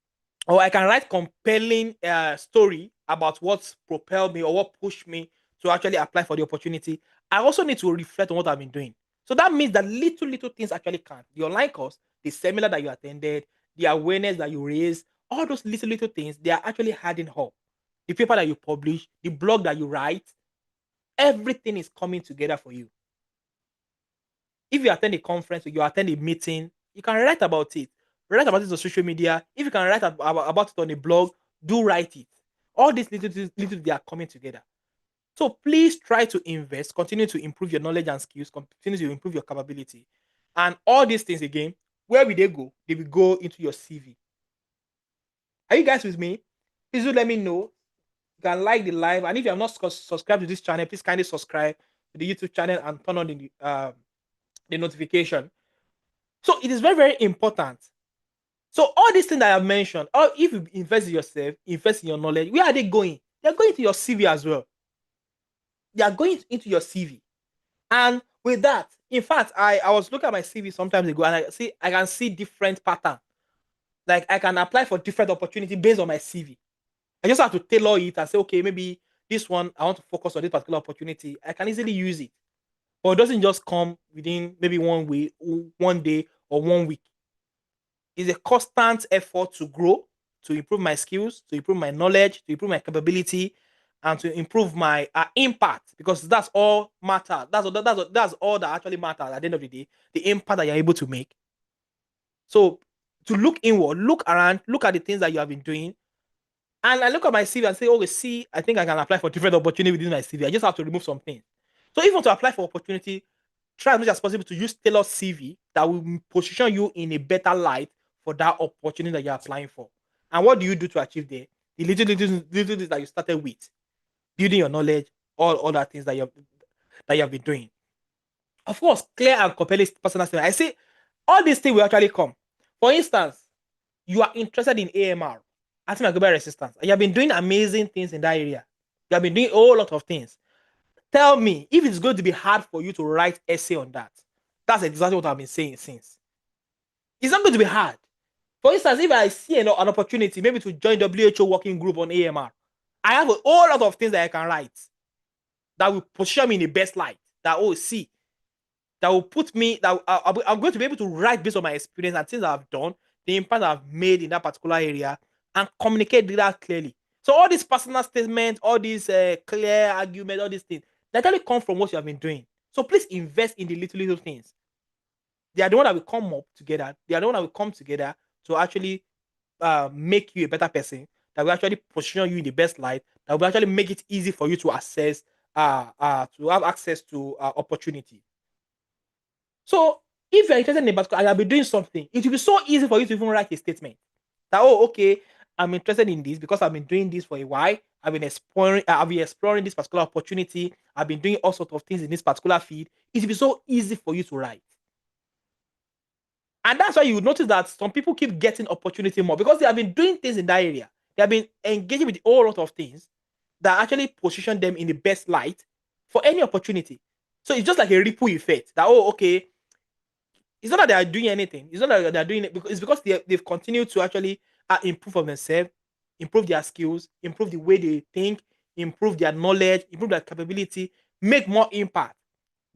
or I can write compelling story about what's propelled me or what pushed me to actually apply for the opportunity. I also need to reflect on what I've been doing. So that means that little things actually count. The online course, the seminar that you attended, the awareness that you raised, all those little things, they are actually adding up. The paper that you publish, the blog that you write, everything is coming together for you. If you attend a conference or you attend a meeting, you can write about it. Write about it on social media. If you can write about it on a blog, do write it. All these little they are coming together. So please try to invest, continue to improve your knowledge and skills, continue to improve your capability. And all these things again, where will they go? They will go into your CV. Are you guys with me? Please do let me know. You can like the live. And if you have not subscribed to this channel, please kindly subscribe to the YouTube channel and turn on the notification. So it is very important. So all these things that I have mentioned, or if you invest in yourself, invest in your knowledge, where are they going? They're going to your CV as well. They are going into your CV. And with that, in fact, I was looking at my CV sometimes ago and I can see different pattern. Like I can apply for different opportunity based on my CV. I just have to tailor it and say, okay, maybe this one, I want to focus on this particular opportunity. I can easily use it. But it doesn't just come within maybe 1 day or 1 week. It's a constant effort to grow, to improve my skills, to improve my knowledge, to improve my capability, and to improve my impact. Because that's all matter. That's all that actually matters at the end of the day. The impact that you're able to make. So to look inward, look around, look at the things that you have been doing, and I look at my CV and say, okay, see, I think I can apply for different opportunities within my CV. I just have to remove some things. So if you want to apply for opportunity, try as much as possible to use tailored CV that will position you in a better light for that opportunity that you're applying for. And what do you do to achieve there? The little things that you started with, building your knowledge, all other things that you have been doing. Of course, clear and compelling personal statement. I say all these things will actually come. For instance, you are interested in AMR, antimicrobial resistance, and you have been doing amazing things in that area. You have been doing a whole lot of things. Tell me if it's going to be hard for you to write essay on that. That's exactly what I've been saying since. It's not going to be hard. For instance, if I see an opportunity maybe to join WHO working group on AMR, I have a whole lot of things that I can write that will position me in the best light. That see, that will put me that I'm going to be able to write based on my experience and things that I've done, the impact I've made in that particular area, and communicate that clearly. So all these personal statements, all these clear arguments, all these things, they actually come from what you have been doing. So please invest in the little things. They are the one that will come up together. They are the one that will come together to actually make you a better person. That will actually position you in the best light. That will actually make it easy for you to access, to have access to opportunity. So if you're interested in a particular, and you'll be doing something, it will be so easy for you to even write a statement that, oh, okay, I'm interested in this because I've been doing this for a while. I've been exploring this particular opportunity. I've been doing all sorts of things in this particular field. It will be so easy for you to write. And that's why you would notice that some people keep getting opportunity more because they have been doing things in that area. They have been engaging with a whole lot of things that actually position them in the best light for any opportunity. So it's just like a ripple effect that, oh, okay, it's not that they are doing anything. It's not that they are doing it because it's because they've continued to actually improve on themselves, improve their skills, improve the way they think, improve their knowledge, improve their capability, make more impact.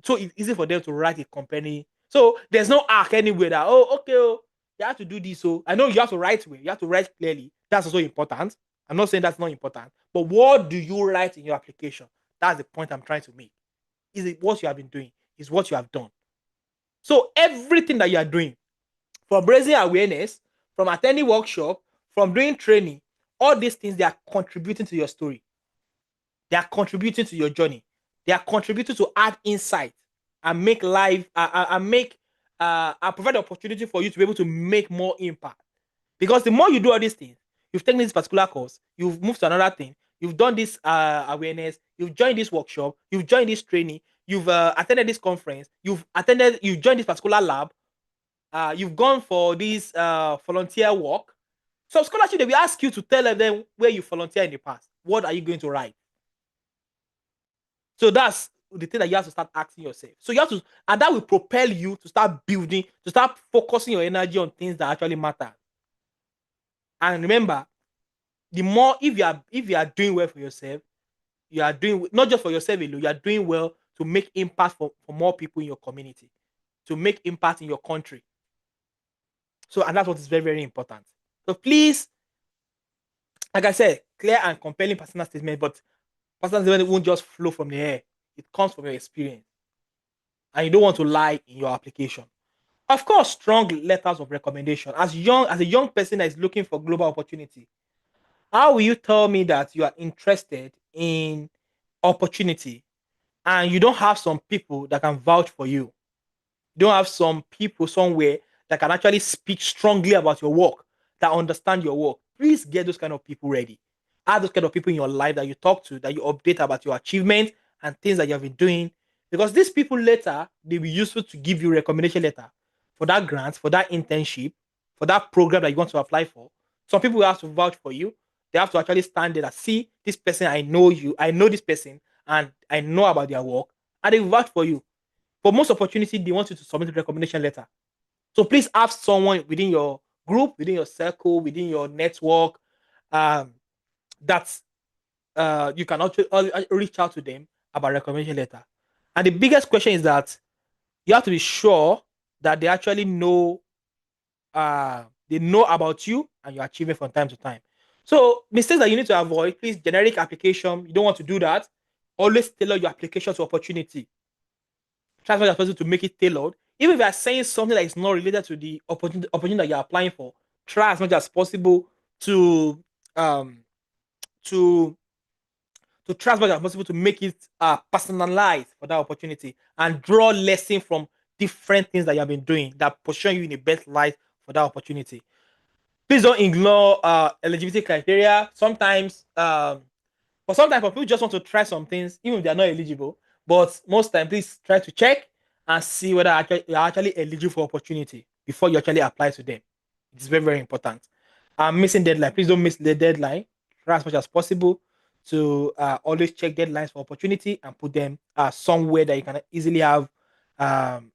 So it's easy for them to write a company. So there's no arc anywhere that, oh, okay, oh, you have to do this. So I know you have to write well, you have to write clearly. That's also important. I'm not saying that's not important, but what do you write in your application? That's the point I'm trying to make. Is it what you have been doing? Is what you have done? So everything that you are doing, from raising awareness, from attending workshop, from doing training, all these things, they are contributing to your story. They are contributing to your journey. They are contributing to add insight and make life and make and provide opportunity for you to be able to make more impact. Because the more you do all these things, you've taken this particular course, you've moved to another thing, you've done this awareness, you've joined this workshop, you've joined this training, you've attended this conference, you've joined this particular lab, you've gone for this volunteer work. So scholarship, they will ask you to tell them where you volunteer in the past. What are you going to write? So that's the thing that you have to start asking yourself. So you have to, and that will propel you to start building, to start focusing your energy on things that actually matter. And remember, the more, if you are doing well for yourself, you are doing not just for yourself alone, you are doing well to make impact for more people in your community, to make impact in your country. So, and that's what is very, very important. So please, like I said, clear and compelling personal statement, but personal statement won't just flow from the air. It comes from your experience. And you don't want to lie in your application. Of course, strong letters of recommendation. As a young person that is looking for global opportunity, how will you tell me that you are interested in opportunity and you don't have some people that can vouch for you? You don't have some people somewhere that can actually speak strongly about your work, that understand your work. Please get those kind of people ready. Have those kind of people in your life that you talk to, that you update about your achievements and things that you have been doing. Because these people later, they'll be useful to give you a recommendation letter for that grant, for that internship, for that program that you want to apply for. Some people will have to vouch for you. They have to actually stand there and see this person, I know you, I know this person, and I know about their work, and they will vouch for you. For most opportunity, they want you to submit a recommendation letter. So please have someone within your group, within your circle, within your network, um, that you can actually reach out to them about recommendation letter. And the biggest question is that you have to be sure that they actually know, they know about you and your achievement from time to time. So mistakes that you need to avoid, please, generic application. You don't want to do that. Always tailor your application to opportunity. Try as much as possible to make it tailored. Even if you are saying something that is not related to the opportunity that you're applying for, try as much as possible to um to try as much as possible to make it personalized for that opportunity and draw lesson from different things that you have been doing that position you in the best light for that opportunity. Please don't ignore eligibility criteria. Sometimes people just want to try some things, even if they are not eligible. But most time, please try to check and see whether you're actually eligible for opportunity before you actually apply to them. It's very, very important. Missing deadline. Please don't miss the deadline. Try as much as possible to always check deadlines for opportunity and put them somewhere that you can easily have um,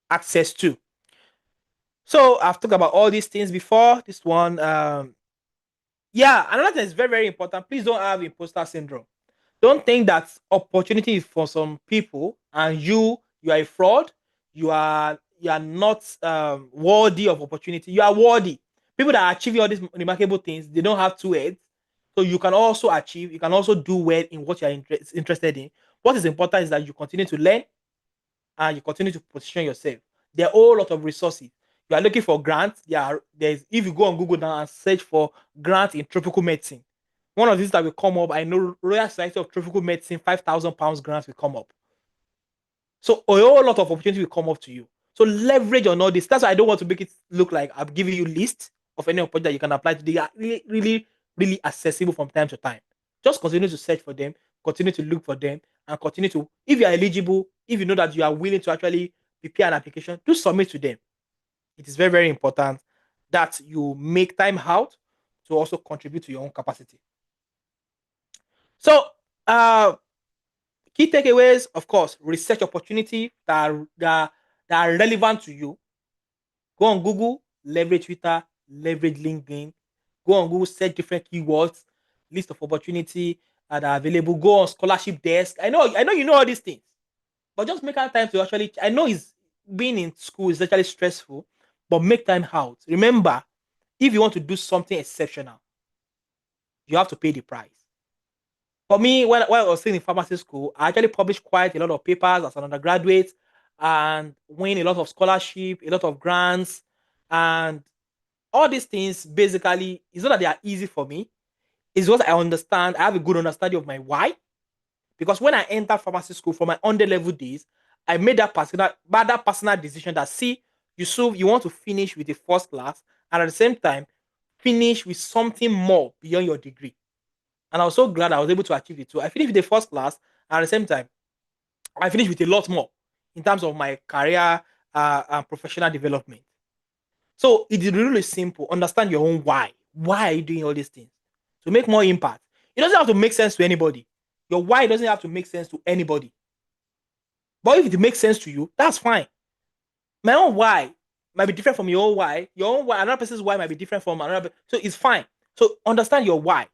access to. So I've talked about all these things before. This one, yeah, another thing is very, very important. Please don't have imposter syndrome. Don't think that opportunity is for some people and you are a fraud. You are not worthy of opportunity. You are worthy. People that are achieving all these remarkable things, they don't have two heads. So you can also achieve, you can also do well in what you're interested in. What is important is that you continue to learn and you continue to position yourself. There are a whole lot of resources. You are looking for grants. There's if you go on Google now and search for grants in tropical medicine, one of these that will come up. I know Royal Society of Tropical Medicine, £5,000 grants will come up. So a whole lot of opportunity will come up to you. So leverage on all this. That's why I don't want to make it look like I'm giving you list of any opportunity that you can apply to. They are really, really, really accessible from time to time. Just continue to search for them, continue to look for them, and continue to, if you are eligible, if you know that you are willing to actually prepare an application, do submit to them. It is very, very important that you make time out to also contribute to your own capacity. So, key takeaways, of course, research opportunity that are relevant to you. Go on Google, leverage Twitter, leverage LinkedIn. Go on Google, search different keywords, list of opportunity that are available. Go on scholarship desk. I know you know all these things, but just make out time to actually. I know it's being in school is actually stressful, but make time out. Remember, if you want to do something exceptional, you have to pay the price. For me, when I was still in pharmacy school, I actually published quite a lot of papers as an undergraduate and win a lot of scholarship, a lot of grants, and all these things basically it's not that they are easy for me. It's what I understand. I have a good understanding of my why. Because when I entered pharmacy school for my under level days, I made that personal decision that see, Yusuff, you want to finish with a first class and at the same time finish with something more beyond your degree. And I was so glad I was able to achieve it too. I finished with the first class, and at the same time, I finished with a lot more in terms of my career and professional development. So it is really simple. Understand your own why. Why are you doing all these things? To make more impact. It doesn't have to make sense to anybody. Your why doesn't have to make sense to anybody. But if it makes sense to you, that's fine. My own why might be different from your own why. Your own why, another person's why might be different from another. So it's fine. So understand your why,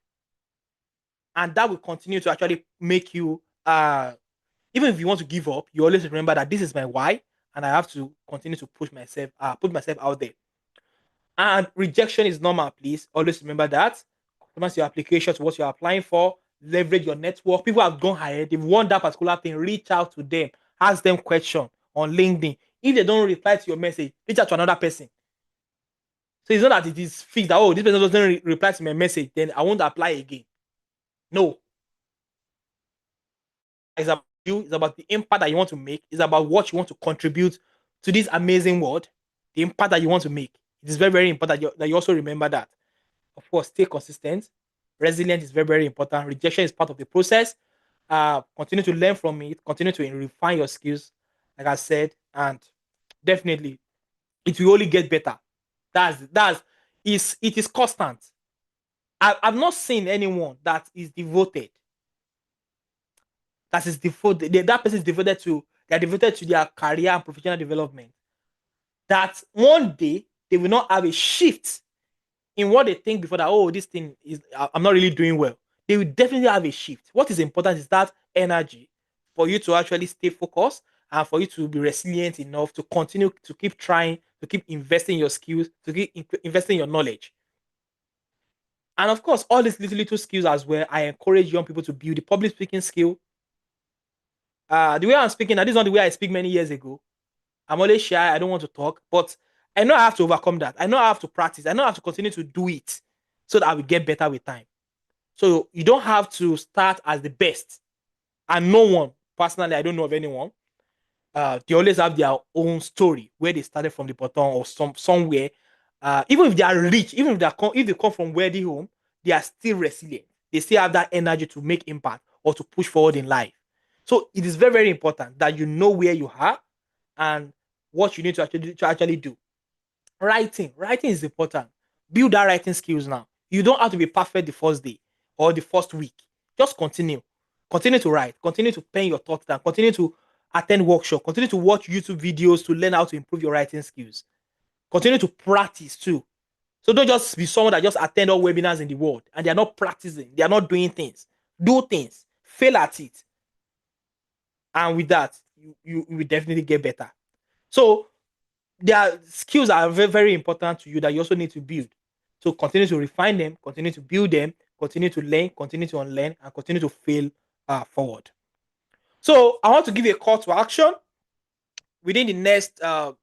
and that will continue to actually make you. Even if you want to give up, you always remember that this is my why, and I have to continue to put myself out there. And rejection is normal, please. Always remember that. Customize your application to what you're applying for. Leverage your network. People have gone ahead. They've won that particular thing. Reach out to them. Ask them question on LinkedIn. If they don't reply to your message, reach out to another person. So it's not that it is fixed that, oh, this person doesn't reply to my message, then I won't apply again. No. It's about you. It's about the impact that you want to make. It's about what you want to contribute to this amazing world. The impact that you want to make. It is very, very important that you also remember that. Of course, stay consistent. Resilience is very, very important. Rejection is part of the process. Continue to learn from it. Continue to refine your skills, like I said, and definitely it will only get better. It is constant. I've not seen anyone that is devoted. That is devoted. That person is devoted to. They are devoted to their career and professional development. That one day they will not have a shift in what they think before that, oh, this thing is, I'm not really doing well. They will definitely have a shift. What is important is that energy for you to actually stay focused and for you to be resilient enough to continue to keep trying, to keep investing in your skills, to keep investing in your knowledge. And of course, all these little skills as well, I encourage young people to build the public speaking skill. The way I'm speaking, now this is not the way I speak many years ago. I'm always shy. I don't want to talk, but I know I have to overcome that. I know I have to practice. I know I have to continue to do it so that I will get better with time. So you don't have to start as the best. And no one, personally, I don't know of anyone. They always have their own story where they started from the bottom or somewhere. Even if they are rich, even if they come from wealthy home, they are still resilient. They still have that energy to make impact or to push forward in life. So it is very, very important that you know where you are and what you need to actually do. Writing is important. Build that writing skills now. You don't have to be perfect the first day or the first week. Just continue to write, continue to pen your thoughts down, continue to attend workshop, continue to watch YouTube videos to learn how to improve your writing skills. Continue to practice too. So don't just be someone that just attend all webinars in the world and they are not practicing, they are not doing things. Do things, fail at it, and with that, you will definitely get better. So their skills are very, very important to you that you also need to build. So continue to refine them, continue to build them, continue to learn, continue to unlearn, and continue to fail forward. So I want to give you a call to action within the next. I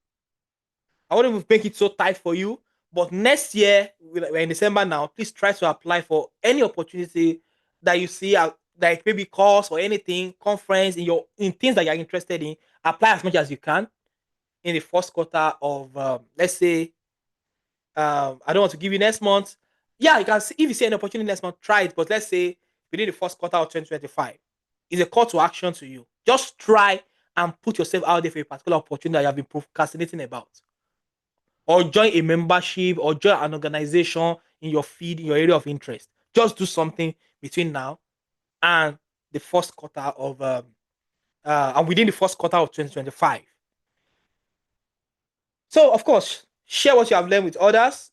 won't even make it so tight for you, but next year we're in December now. Please try to apply for any opportunity that you see, like maybe course or anything, conference in things that you're interested in. Apply as much as you can in the first quarter of let's say I don't want to give you next month. Yeah, you can see if you see an opportunity next month, try it. But let's say within the first quarter of 2025, it's a call to action to you. Just try and put yourself out there for a particular opportunity that you have been procrastinating about. Or join a membership or join an organization in your field, in your area of interest. Just do something between now and the first quarter of and within the first quarter of 2025. So, of course, share what you have learned with others.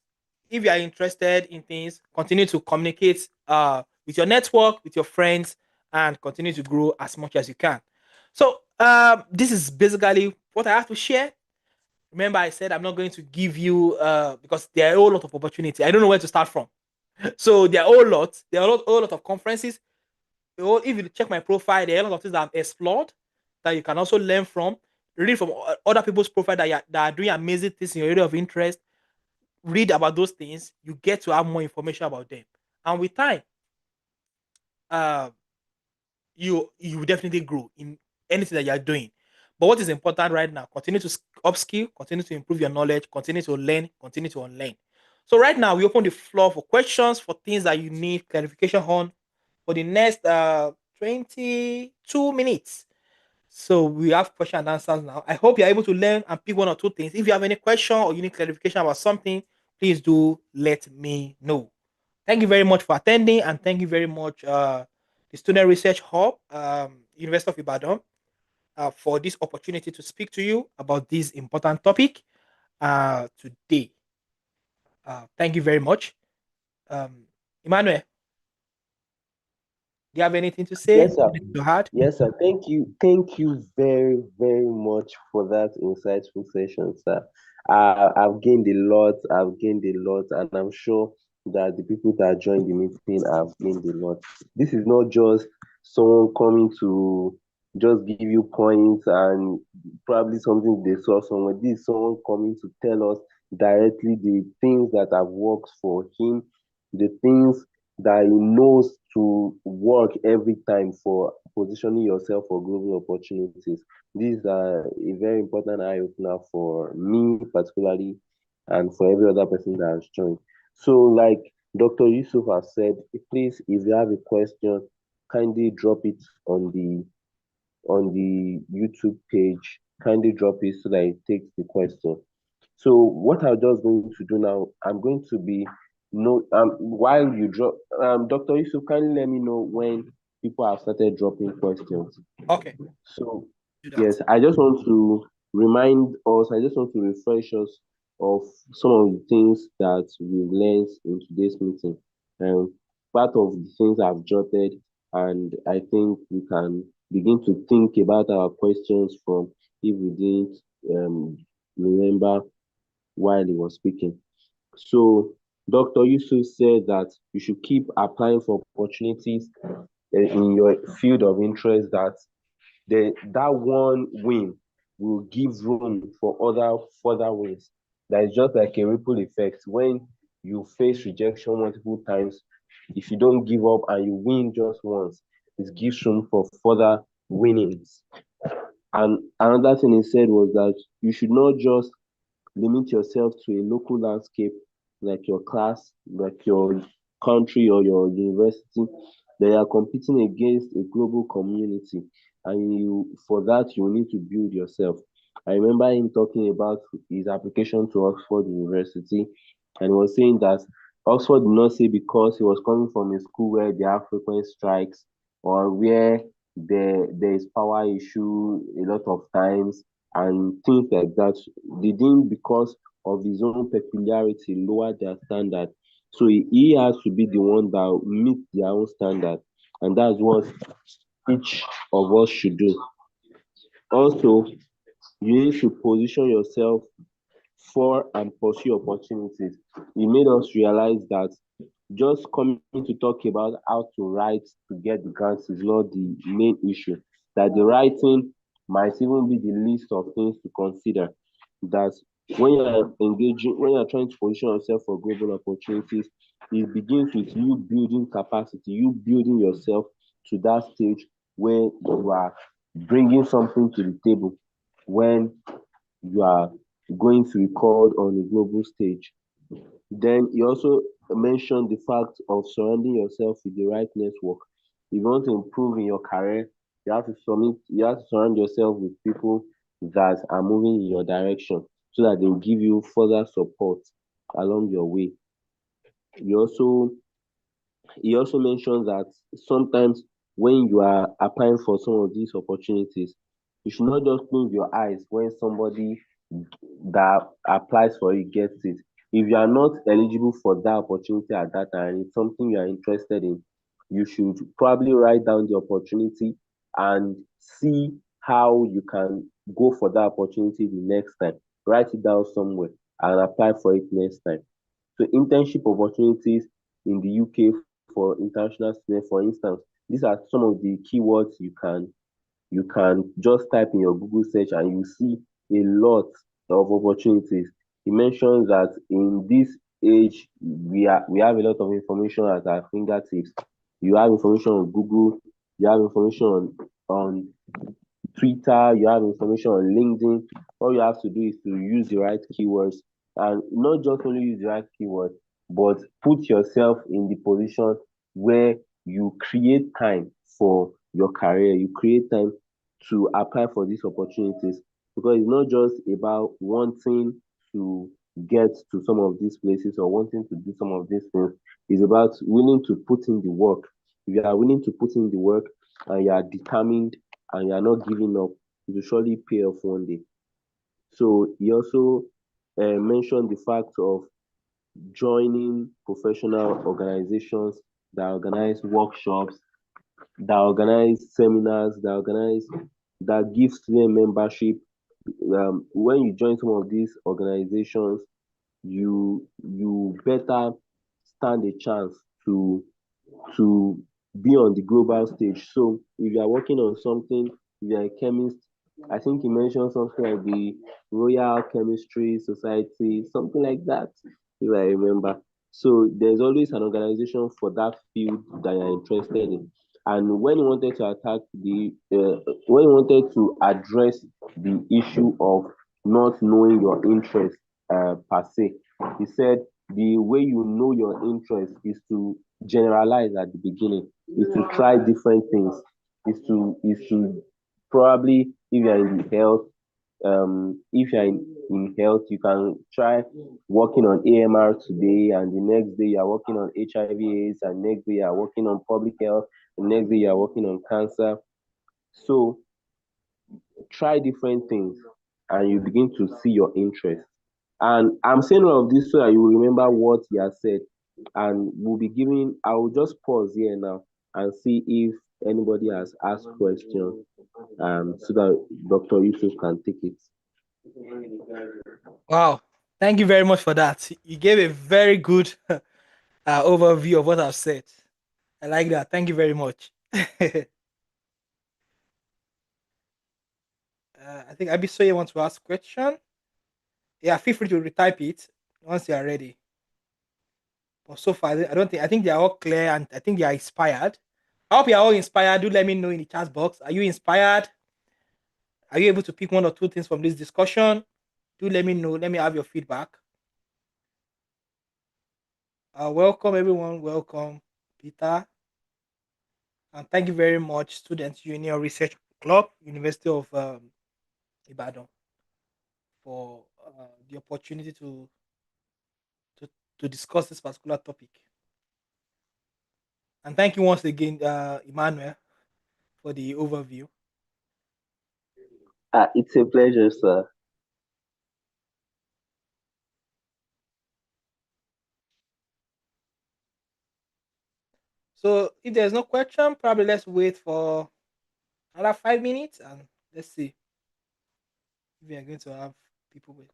If you are interested in things, continue to communicate with your network, with your friends, and continue to grow as much as you can. So, this is basically what I have to share. Remember, I said I'm not going to give you because there are a whole lot of opportunity. I don't know where to start from. So there are a whole lot. There are a whole lot of conferences. If you check my profile, there are a lot of things that I've explored that you can also learn from. Read from other people's profile that are doing amazing things in your area of interest. Read about those things. You get to have more information about them, and with time, uh, you will definitely grow in anything that you are doing. But what is important right now? Continue to upskill, continue to improve your knowledge, continue to learn, continue to unlearn. So right now, we open the floor for questions for things that you need clarification on. for the next 22 minutes. So we have question and answers now. I hope you're able to learn and pick one or two things. If you have any question or you need clarification about something, please do let me know. Thank you very much for attending, and thank you very much, the Student Research Hub, University of Ibadan, for this opportunity to speak to you about this important topic today. Thank you very much. Emmanuel, do you have anything to say? Yes, sir. Anything to add? Yes, sir. Thank you. Thank you very, very much for that insightful session, sir. I've gained a lot. I've gained a lot, and I'm sure that the people that joined the meeting have gained a lot. This is not just someone coming to just give you points and probably something they saw somewhere. This is someone coming to tell us directly the things that have worked for him, the things that he knows to work every time for positioning yourself for global opportunities. These are a very important eye opener for me, particularly, and for every other person that has joined. So, like Dr. Yusuf has said, please, if you have a question, kindly drop it on the YouTube page. Kindly drop it so that it takes the question. So what I'm just going to do now, I'm going to be no while you drop Dr. Yusuf, kindly let me know when people have started dropping questions. Okay, So do that. yes, I just want to remind us, I just want to refresh us of some of the things that we've learned in today's meeting. Part of the things I've jotted, and I think we can begin to think about our questions from if we didn't remember while he was speaking. So Dr. Yusuf said that you should keep applying for opportunities in your field of interest, that that one win will give room for other further wins. That is just like a ripple effect. When you face rejection multiple times, if you don't give up and you win just once, it gives room for further winnings. And another thing he said was that you should not just limit yourself to a local landscape like your class, like your country or your university. They are competing against a global community, and you for that you need to build yourself. I remember him talking about his application to Oxford University, and was saying that Oxford did not say because he was coming from a school where there are frequent strikes or where there is power issue a lot of times and things like that. They didn't, because of his own peculiarity, lower their standard. So he has to be the one that meet their own standard, and that's what each of us should do. Also, you need to position yourself for and pursue opportunities. It made us realize that just coming to talk about how to write to get the grants is not the main issue. That the writing might even be the list of things to consider. That when you're engaging, when you're trying to position yourself for global opportunities, it begins with you building capacity, you building yourself to that stage where you are bringing something to the table, when you are going to be called on a global stage. Then he also mentioned the fact of surrounding yourself with the right network. If you want to improve in your career, you have to surround yourself with people that are moving in your direction so that they will give you further support along your way. You also He also mentioned that sometimes when you are applying for some of these opportunities, you should not just close your eyes when somebody that applies for it gets it. If you are not eligible for that opportunity at that time, and it's something you are interested in, you should probably write down the opportunity and see how you can go for that opportunity the next time. Write it down somewhere and apply for it next time. So internship opportunities in the UK for international students, for instance, these are some of the keywords you can just type in your Google search and you see a lot of opportunities. He mentions that in this age we have a lot of information at our fingertips. You have information on Google, you have information on Twitter, you have information on LinkedIn. All you have to do is to use the right keywords, and not just only use the right keywords, but put yourself in the position where you create time for your career, you create time to apply for these opportunities, because it's not just about wanting to get to some of these places or wanting to do some of these things. It's about willing to put in the work. If you are willing to put in the work and you are determined and you are not giving up, it will surely pay off one day. So he also mentioned the fact of joining professional organizations that organize workshops, that organize seminars, that give student membership. When you join some of these organizations, you better stand a chance to be on the global stage. So if you are working on something, if you are a chemist, I think you mentioned something like the Royal Chemistry Society, something like that, if I remember. So there's always an organization for that field that you're interested in. And when you wanted to when you wanted to address the issue of not knowing your interest per se, he said the way you know your interest is to generalize at the beginning, is to try different things, is to probably, if you're in the health, if you're in health, you can try working on AMR today, and the next day you're working on HIV/AIDS, and next day you're working on public health, the next day you're working on cancer. So try different things and you begin to see your interest. And I'm saying all of this so that you will remember what he has said. And I will just pause here now and see if anybody has asked questions, so that Dr. Yusuf can take it. Wow. Thank you very much for that. You gave a very good overview of what I've said. I like that. Thank you very much. I think Abisoye wants to ask question. Yeah, feel free to retype it once you are ready. But so far, I don't think. I think they are all clear, and I think they are inspired. I hope you are all inspired. Do let me know in the chat box. Are you inspired? Are you able to pick one or two things from this discussion? Do let me know. Let me have your feedback. Welcome everyone. Welcome, Peter, and thank you very much, Students Union Research Club, University of Ibadan, for the opportunity to to discuss this particular topic. And thank you once again, Emmanuel, for the overview. It's a pleasure, sir. So if there's no question, probably let's wait for another 5 minutes and let's see if we are going to have people with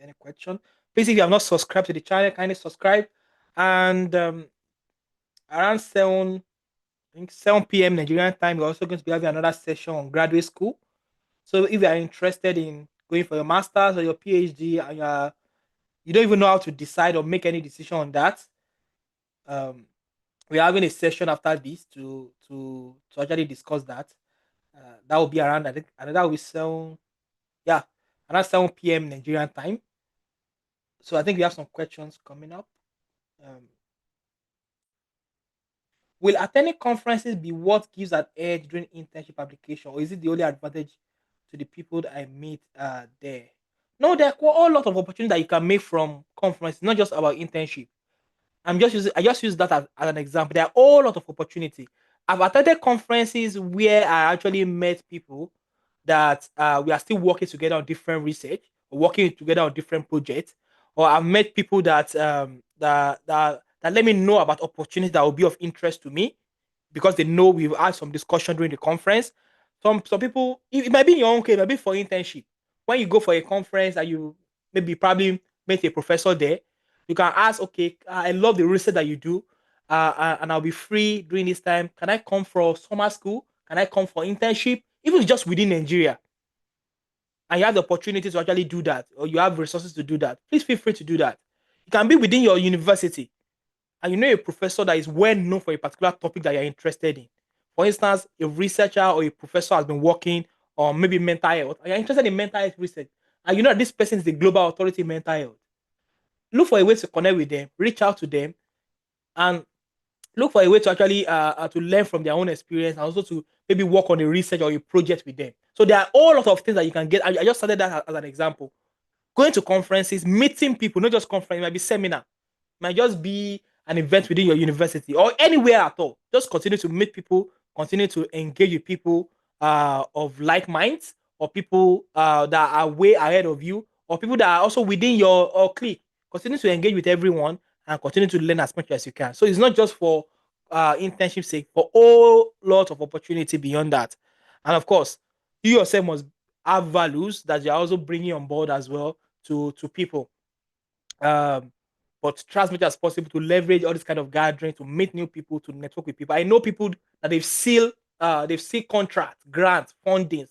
any question. Please, if you have not subscribed to the channel, kindly subscribe. And around 7, I think 7 p.m. Nigerian time, we're also going to be having another session on graduate school. So if you are interested in going for your master's or your PhD and you don't even know how to decide or make any decision on that, um, we're having a session after this to actually discuss that. That will be around, I think, and that will be 7, yeah, around 7 p.m. Nigerian time. So I think we have some questions coming up. Um, will attending conferences be what gives an edge during internship application, or is it the only advantage to the people that I meet there? No, there are a whole lot of opportunities that you can make from conference, not just about internship. I just use that as an example. There are a whole lot of opportunity. I've attended conferences where I actually met people that we are still working together on different research, or working together on different projects, or I've met people that let me know about opportunities that will be of interest to me because they know we've had some discussion during the conference. Some people, it might be in your own case, it might be for internship. When you go for a conference and you maybe probably meet a professor there, you can ask, okay, I love the research that you do, and I'll be free during this time. Can I come for summer school? Can I come for internship? Even just within Nigeria, and you have the opportunity to actually do that, or you have resources to do that, please feel free to do that. It can be within your university, and you know a professor that is well known for a particular topic that you're interested in. For instance, a researcher or a professor has been working on maybe mental health, and you're interested in mental health research, and you know that this person is the global authority in mental health. Look for a way to connect with them, reach out to them, and Look for a way to actually to learn from their own experience, and also to maybe work on a research or a project with them. So there are all lot of things that you can get. I just started that as an example. Going to conferences, meeting people, not just conference, it might be seminar, might just be an event within your university or anywhere at all. Just continue to meet people, continue to engage with people of like minds, or people that are way ahead of you, or people that are also within your or clique. Continue to engage with everyone and continue to learn as much as you can. So it's not just for internship sake, for all lot of opportunity beyond that. And of course, you yourself must have values that you're also bringing on board as well to people. Um, but try as much as possible to leverage all this kind of gathering to meet new people, to network with people. I know people that they've sealed contracts, grants, fundings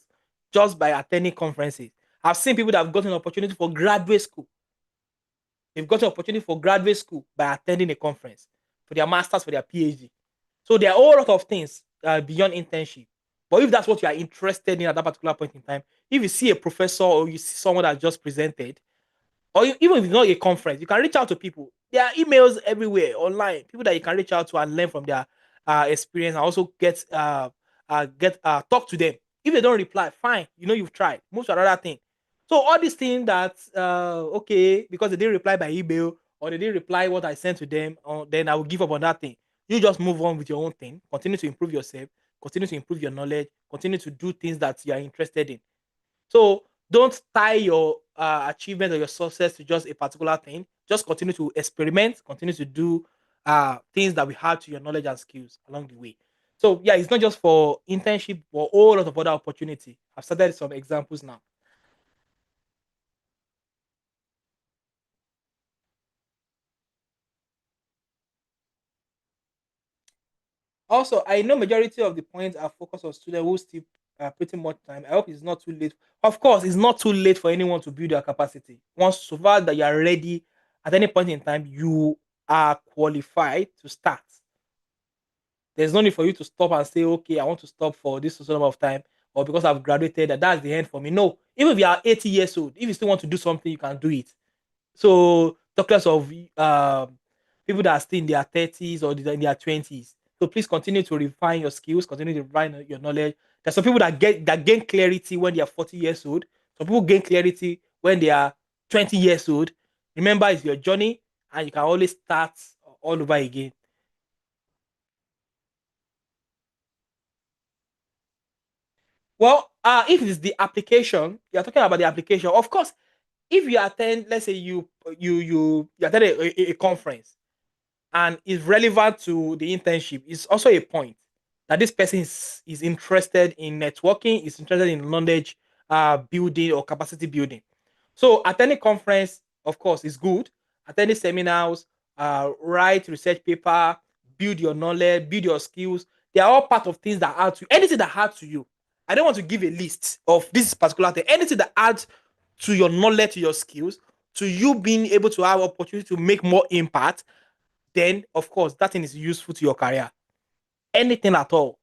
just by attending conferences. I've seen people that have gotten an opportunity for graduate school. They've got an opportunity for graduate school by attending a conference for their masters, for their PhD. So there are a whole lot of things beyond internship. But if that's what you are interested in at that particular point in time, if you see a professor or you see someone that just presented, or even if it's not a conference, you can reach out to people. There are emails everywhere online, people that you can reach out to and learn from their experience, and also get talk to them. If they don't reply, fine, you know you've tried. Move to another thing. So all these things that okay, because they didn't reply by email or they didn't reply what I sent to them, then I will give up on that thing. You just move on with your own thing. Continue to improve yourself. Continue to improve your knowledge. Continue to do things that you are interested in. So don't tie your achievement or your success to just a particular thing. Just continue to experiment, continue to do things that will add to your knowledge and skills along the way. So yeah, it's not just for internship, but a whole lot of other opportunity. I've started some examples now. Also, I know majority of the points are focused on students who still pretty much time. I hope it's not too late. Of course, it's not too late for anyone to build their capacity. Once so far that you are ready, at any point in time, you are qualified to start. There's no need for you to stop and say, okay, I want to stop for this certain amount of time, or because I've graduated, that's the end for me. No, even if you are 80 years old, if you still want to do something, you can do it. So talk less of people that are still in their 30s or in their 20s. So please continue to refine your skills, continue to refine your knowledge. There's some people that gain clarity when they are 40 years old. Some people gain clarity when they are 20 years old. Remember, it's your journey, and you can always start all over again. Well, if it's the application, you're talking about the application. Of course, if you attend, let's say you attend a conference and is relevant to the internship, is also a point that this person is interested in networking, is interested in knowledge building or capacity building. So attending conference, of course, is good. Attending seminars, write research paper, build your knowledge, build your skills. They are all part of things that add to anything that adds to you. I don't want to give a list of this particular thing. Anything that adds to your knowledge, to your skills, to you being able to have opportunity to make more impact, then of course that thing is useful to your career. Anything at all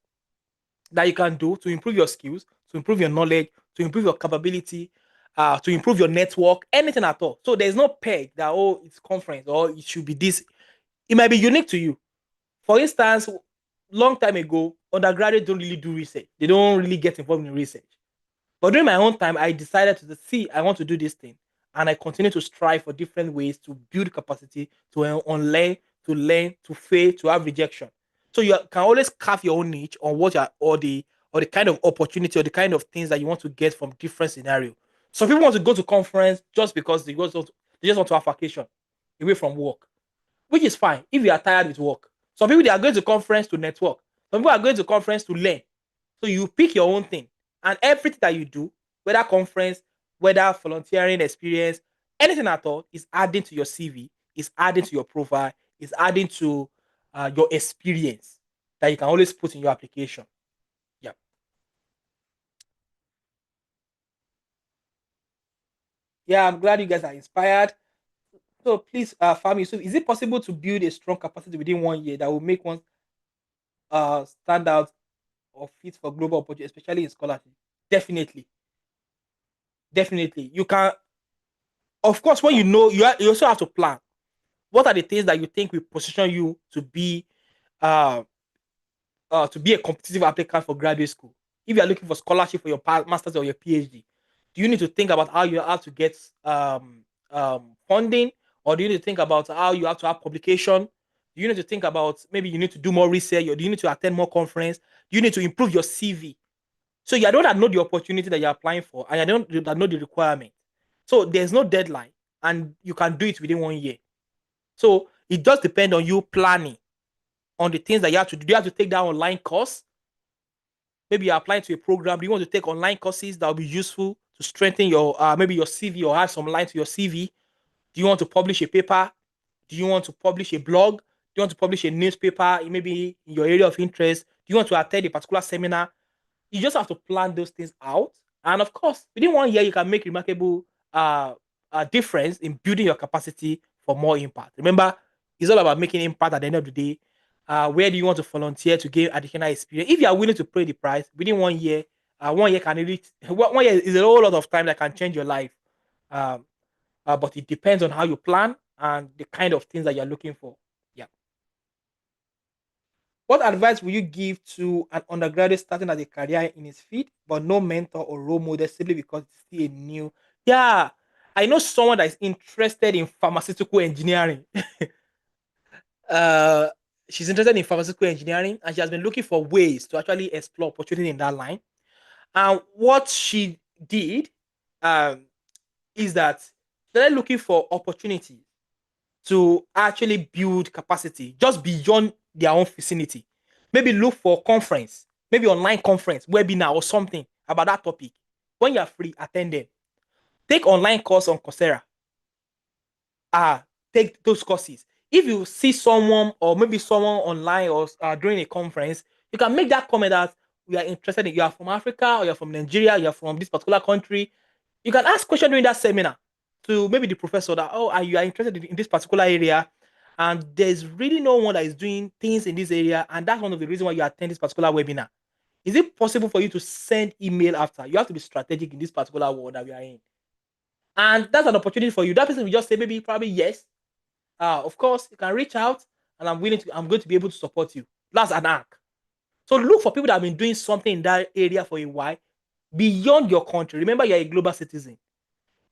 that you can do to improve your skills, to improve your knowledge, to improve your capability, to improve your network, anything at all. So there's no peg that oh it's conference or it should be this. It might be unique to you. For instance, long time ago, undergraduates don't really do research. They don't really get involved in research. But during my own time, I decided to see I want to do this thing, and I continue to strive for different ways to build capacity, to unlearn, to learn, to fail, to have rejection. So you can always carve your own niche on what you are, or the kind of opportunity or the kind of things that you want to get from different scenario. Some people want to go to conference just because they just want to have vacation away from work, which is fine if you are tired with work. Some people they are going to conference to network. Some people are going to conference to learn. So you pick your own thing, and everything that you do, whether conference, whether volunteering experience, anything at all, is adding to your CV, is adding to your profile, is adding to your experience that you can always put in your application. Yeah, yeah. I'm glad you guys are inspired. So please, Fami, so is it possible to build a strong capacity within 1 year that will make one stand out or fit for global opportunity, especially in scholarship? Definitely, definitely. You can, of course, when you know, you also have to plan. What are the things that you think will position you to be? uh, to be a competitive applicant for graduate school, if you are looking for scholarship for your master's or your PhD, do you need to think about how you have to get funding, or do you need to think about how you have to have publication? Do you need to think about maybe you need to do more research, or do you need to attend more conference? Do you need to improve your CV? So you don't know the opportunity that you're applying for, and you don't know the requirement. So there's no deadline, and you can do it within 1 year. So it does depend on you planning on the things that you have to do. Do you have to take that online course? Maybe you're applying to a program. Do you want to take online courses that will be useful to strengthen your maybe your CV or add some line to your CV? Do you want to publish a paper? Do you want to publish a blog? Do you want to publish a newspaper, maybe in your area of interest? Do you want to attend a particular seminar? You just have to plan those things out. And of course, within 1 year, you can make remarkable difference in building your capacity for more impact. Remember, it's all about making impact at the end of the day. Where do you want to volunteer to gain additional experience? If you are willing to pay the price within 1 year, 1 year can really 1 year is a whole lot of time that can change your life. Um, but it depends on how you plan and the kind of things that you're looking for. Yeah. What advice will you give to an undergraduate starting as a career in his field, but no mentor or role model simply because it's still a new? Yeah, I know someone that is interested in pharmaceutical engineering. uh, she's interested in pharmaceutical engineering, and she has been looking for ways to actually explore opportunity in that line. And what she did um, is that they're looking for opportunities to actually build capacity just beyond their own vicinity. Maybe look for conference, maybe online conference, webinar or something about that topic. When you're free, attend them. Take online course on Coursera. Take those courses. If you see someone or maybe someone online or during a conference, you can make that comment that we are interested in. You are from Africa or you're from Nigeria, you're from this particular country. You can ask questions during that seminar to maybe the professor that, oh, are you are interested in this particular area? And there's really no one that is doing things in this area. And that's one of the reasons why you attend this particular webinar. Is it possible for you to send email after? You have to be strategic in this particular world that we are in. And that's an opportunity for you. That person will just say maybe probably yes. Of course, you can reach out and I'm going to be able to support you. That's an arc. So look for people that have been doing something in that area for a while beyond your country. Remember, you're a global citizen.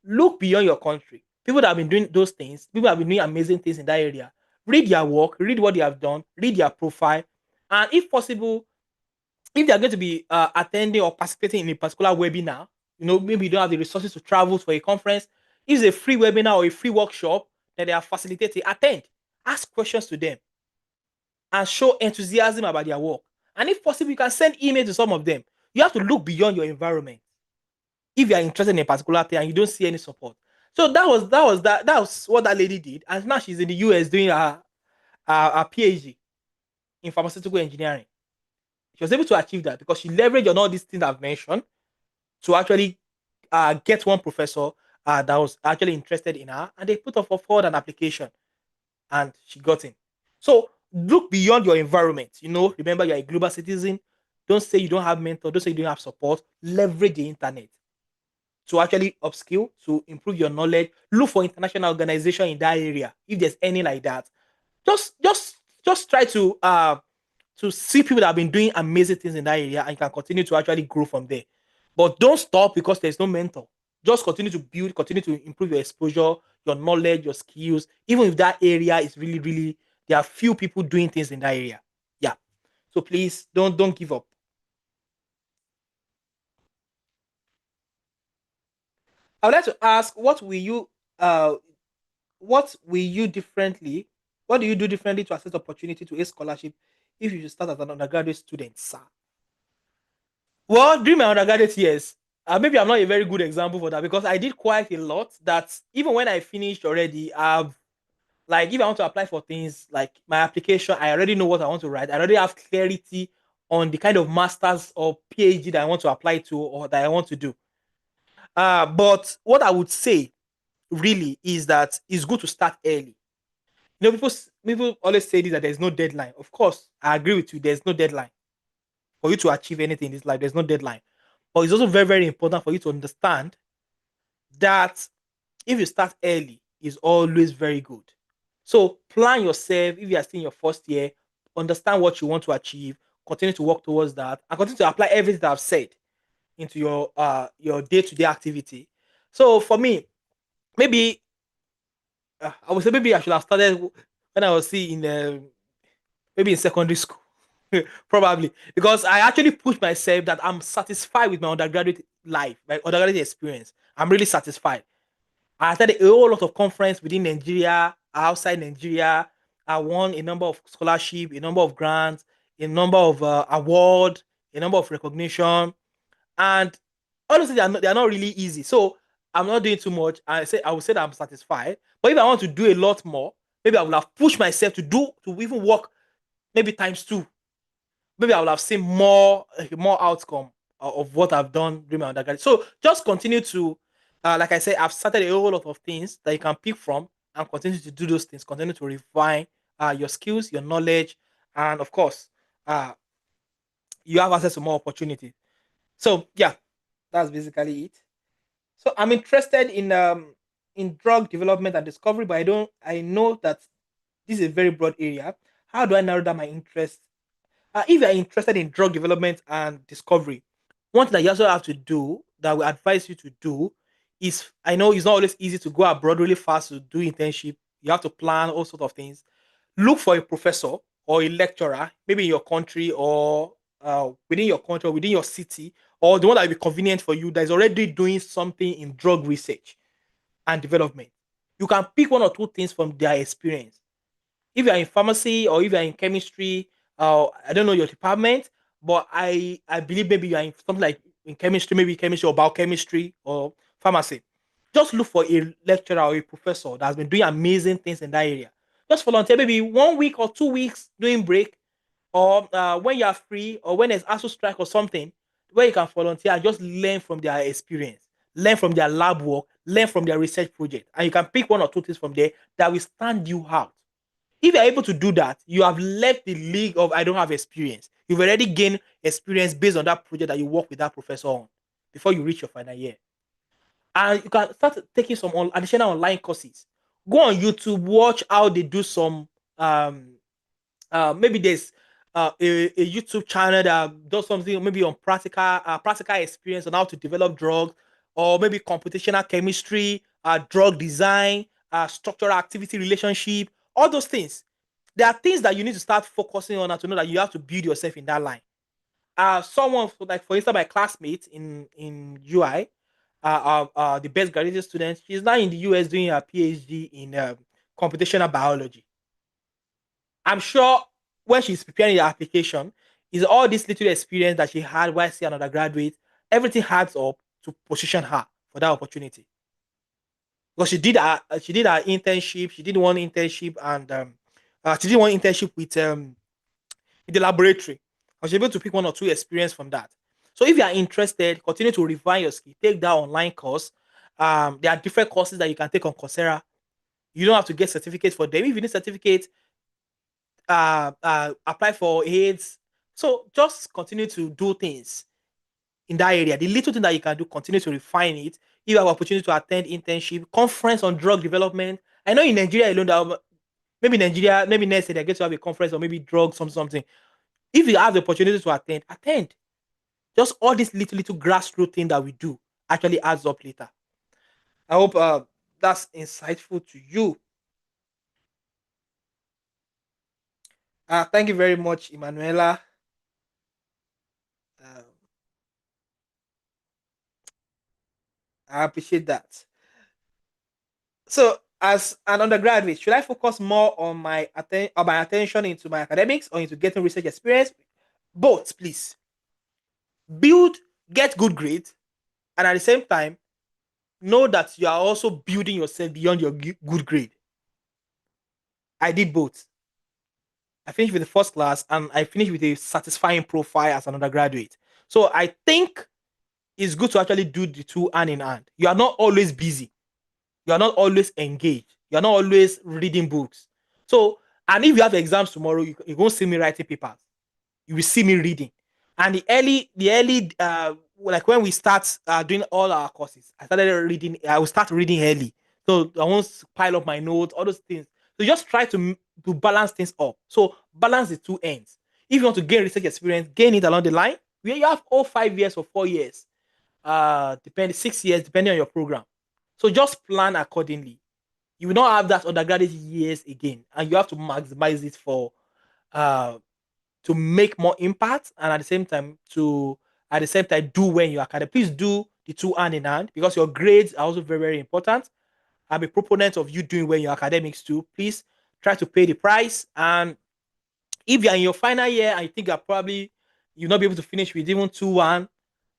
Look beyond your country. People that have been doing those things, people have been doing amazing things in that area. Read their work, read what they have done, read their profile, and if possible, if they are going to be attending or participating in a particular webinar, maybe you don't have the resources to travel for a conference. If it's a free webinar or a free workshop that they are facilitating, attend, ask questions to them, and show enthusiasm about their work. And if possible, you can send email to some of them. You have to look beyond your environment if you are interested in a particular thing and you don't see any support. So that was what that lady did, and now she's in the US doing her PhD in pharmaceutical engineering. She was able to achieve that because she leveraged on all these things I've mentioned to actually get one professor that was actually interested in her, and they put up forward an application, and she got in. So look beyond your environment. Remember you're a global citizen. Don't say you don't have mentor. Don't say you don't have support. Leverage the internet to actually upskill, to improve your knowledge. Look for international organization in that area if there's any like that. Just try to see people that have been doing amazing things in that area and can continue to actually grow from there. But don't stop because there's no mentor. Just continue to build, continue to improve your exposure, your knowledge, your skills. Even if that area is really, really, there are few people doing things in that area. Yeah. So please don't give up. I would like to ask, what will you differently? What do you do differently to access opportunity to a scholarship if you should start as an undergraduate student, sir? Well, during my undergraduate years, maybe I'm not a very good example for that because I did quite a lot that even when I finished already, I've like if I want to apply for things like my application, I already know what I want to write. I already have clarity on the kind of masters or PhD that I want to apply to or that I want to do. But what I would say really is that it's good to start early. People always say this that there's no deadline. Of course, I agree with you. There's no deadline for you to achieve anything in this life. There's no deadline. But it's also very, very important for you to understand that if you start early, is always very good. So plan yourself. If you are still in your first year, understand what you want to achieve, continue to work towards that, and continue to apply everything that I've said into your day-to-day activity. So for me, maybe I would say maybe I should have started when I was in maybe in secondary school. Probably because I actually pushed myself that I'm satisfied with my undergraduate life, my undergraduate experience. I'm really satisfied. I attended a whole lot of conference within Nigeria, outside Nigeria. I won a number of scholarship, a number of grants, a number of award, a number of recognition, and honestly, they are not really easy. So I'm not doing too much. I would say that I'm satisfied. But if I want to do a lot more, maybe I would have pushed myself to even work maybe times two. Maybe I would have seen more outcome of what I've done during my undergraduate. So just continue to, like I said, I've started a whole lot of things that you can pick from and continue to do those things. Continue to refine your skills, your knowledge, and of course, uh, you have access to more opportunity. So yeah, that's basically it. So I'm interested in drug development and discovery, but I know that this is a very broad area. How do I narrow down my interest? If you're interested in drug development and discovery, one thing that you also have to do that we advise you to do is, I know it's not always easy to go abroad really fast to do internship. You have to plan all sorts of things. Look for a professor or a lecturer, maybe in your country or within your country or within your city, or the one that will be convenient for you that is already doing something in drug research and development. You can pick one or two things from their experience. If you are in pharmacy or if you are in chemistry, I don't know your department, but I believe maybe you are in something like in chemistry, maybe chemistry or biochemistry or pharmacy. Just look for a lecturer or a professor that has been doing amazing things in that area. Just volunteer maybe 1 week or 2 weeks doing break, or when you are free, or when there's ASU strike or something, where you can volunteer and just learn from their experience, learn from their lab work, learn from their research project, and you can pick one or two things from there that will stand you out. If you're able to do that, you have left the league of I don't have experience. You've already gained experience based on that project that you work with that professor on before you reach your final year. And you can start taking some additional online courses. Go on YouTube, watch how they do some um maybe there's a YouTube channel that does something maybe on practical experience on how to develop drugs, or maybe computational chemistry, drug design, structural activity relationship, all those things. There are things that you need to start focusing on and to know that you have to build yourself in that line. Someone like for instance, my classmate in UI, the best graduate student, she's now in the US doing her PhD in computational biology. I'm sure when she's preparing the application, is all this little experience that she had while still an undergraduate, everything adds up to position her for that opportunity. Because she did her internship, she did one internship, and she did one internship with in the laboratory. I was able to pick one or two experience from that. So if you are interested, continue to refine your skill. Take that online course. There are different courses that you can take on Coursera. You don't have to get certificates for them. If you need certificates, apply for aids. So just continue to do things in that area. The little thing that you can do, continue to refine it. If you have opportunity to attend internship, conference on drug development. I know in Nigeria alone, that maybe Nigeria, maybe next year they get to have a conference or maybe drugs, something. If you have the opportunity to attend, attend. Just all this little grassroots thing that we do actually adds up later. I hope that's insightful to you. Thank you very much, Emanuela. Uh, I appreciate that. So, as an undergraduate, should I focus more on my attention into my academics or into getting research experience? Both, please. Build, get good grades, and at the same time, know that you are also building yourself beyond your good grade. I did both. I finished with the first class, and I finished with a satisfying profile as an undergraduate. So I think it's good to actually do the two hand in hand. You are not always busy. You are not always engaged. You are not always reading books. So, and if you have exams tomorrow, you won't see me writing papers. You will see me reading. And like when we start doing all our courses, I started reading. I will start reading early, so I won't pile up my notes, all those things. So just try to to balance things up. So balance the two ends. If you want to gain research experience, gain it along the line where you have all 5 years or 4 years, depending 6 years, depending on your program. So just plan accordingly. You will not have that undergraduate years again, and you have to maximize it for uh to make more impact, and at the same time do well in your academy. Please do the two hand in hand, because your grades are also very, very important. I'm a proponent of you doing well in your academics too. Please try to pay the price. And if you're in your final year and you think you'll not be able to finish with even 2-1,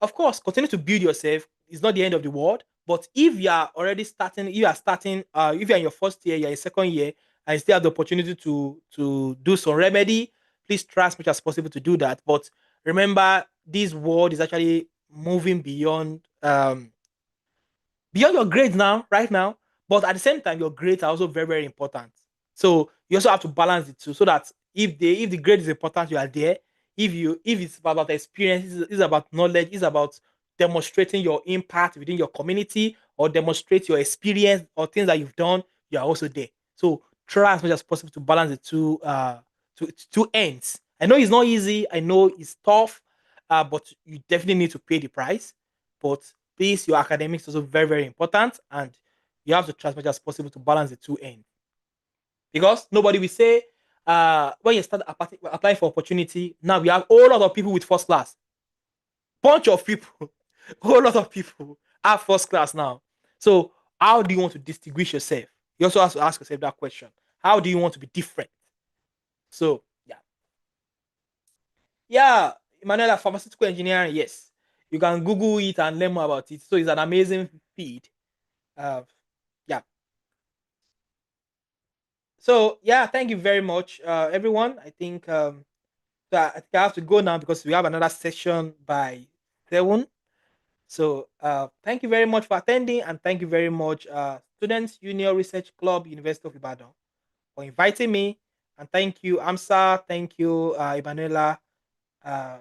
of course, continue to build yourself. It's not the end of the world. But if you are already starting, if you're in your first year, you're in second year, and you still have the opportunity to do some remedy, please try as much as possible to do that. But remember, this world is actually moving beyond your grades now, right now. But at the same time, your grades are also very, very important. So you also have to balance the two, so that if the grade is important, you are there. If it's about experience, it's about knowledge, it's about demonstrating your impact within your community, or demonstrate your experience or things that you've done, you are also there. So try as much as possible to balance the two ends. I know it's not easy. I know it's tough, but you definitely need to pay the price. But please, your academics is also very, very important, and you have to try as much as possible to balance the two ends. Because nobody will say, when you start applying for opportunity, now we have a whole lot of people with first class. Bunch of people, whole lot of people have first class now. So how do you want to distinguish yourself? You also have to ask yourself that question. How do you want to be different? So yeah. Yeah, Emanuela, pharmaceutical engineering, yes. You can Google it and learn more about it. So it's an amazing feed. Uh, yeah. So yeah, thank you very much, everyone. I think I think I have to go now because we have another session by 7. So thank you very much for attending, and thank you very much, Students Union Research Club, University of Ibadan, for inviting me. And thank you, Amsa. Thank you, Emanuela. Uh,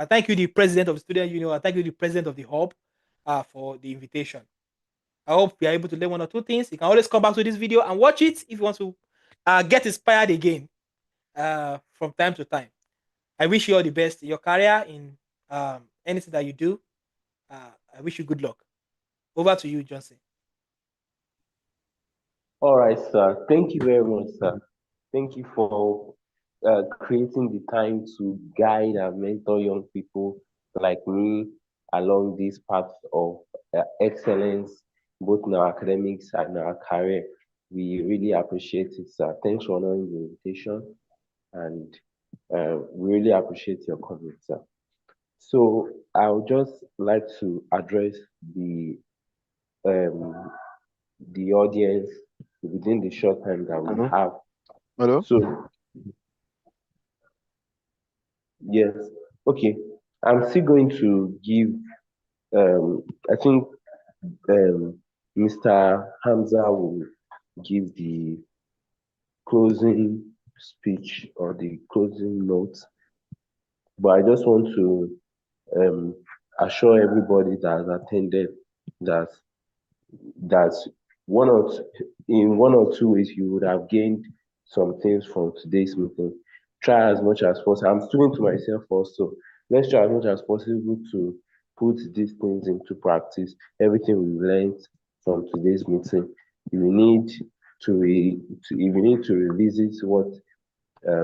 thank you, the president of the Student Union. Thank you, the president of the Hub, for the invitation. I hope you are able to learn one or two things. You can always come back to this video and watch it if you want to get inspired again from time to time. I wish you all the best in your career, in anything that you do. I wish you good luck. Over to you, Johnson. All right, sir. Thank you very much, sir. Thank you for creating the time to guide and mentor young people like me along this path of excellence, both in our academics and our career. We really appreciate it, sir. Thanks for honoring the invitation, and we really appreciate your comment, sir. So I would just like to address um, the audience within the short time that we Hello? have. Hello? So yes, okay. I'm still going to give. I think Mr. Hamza will give the closing speech or the closing notes, but I just want to um, assure everybody that has attended that that in 1 or 2 ways you would have gained some things from today's meeting. Try as much as possible. I'm speaking to myself also. Let's try as much as possible to put these things into practice. Everything we've learned from today's meeting. You need if you need to revisit what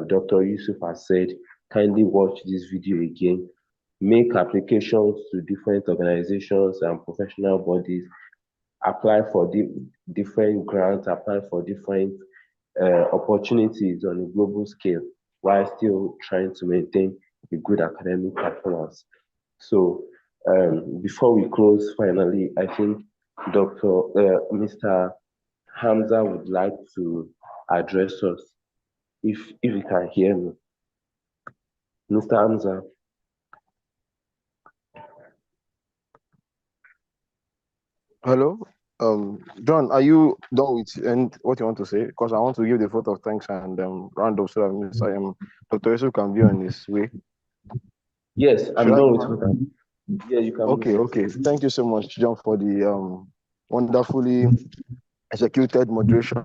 Dr. Yusuff has said, kindly watch this video again. Make applications to different organizations and professional bodies, apply for different grants, apply for different opportunities on a global scale while still trying to maintain a good academic performance. So before we close, finally, I think Mr. Hamza would like to address us, if you can hear me. Mr. Hamza. Hello? John, are you done with and what you want to say? Because I want to give the vote of thanks and round up so that Mr. Dr. Yusuf can be on his way. Yes, I'm Should I done go with on? what I'm. Yeah, you can. Okay. Thank you so much, John, for the wonderfully executed moderation.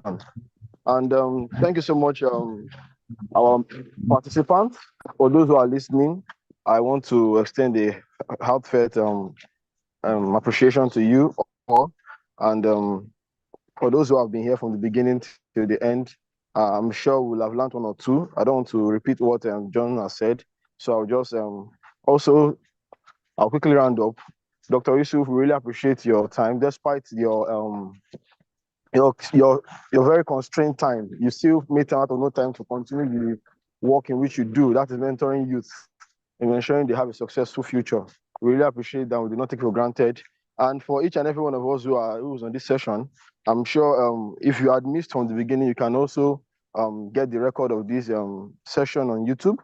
And thank you so much, our participants. For those who are listening, I want to extend a heartfelt appreciation to you all. And for those who have been here from the beginning till the end, I'm sure we'll have learned one or two. I don't want to repeat what John has said. So I'll just also, I'll quickly round up. Dr. Yusuff, we really appreciate your time, despite your very constrained time. You still make time out of no time to continue the work in which you do. That is mentoring youth and ensuring they have a successful future. We really appreciate that. We do not take it for granted. And for each and every one of us who's on this session, I'm sure if you had missed from the beginning, you can also get the record of this session on YouTube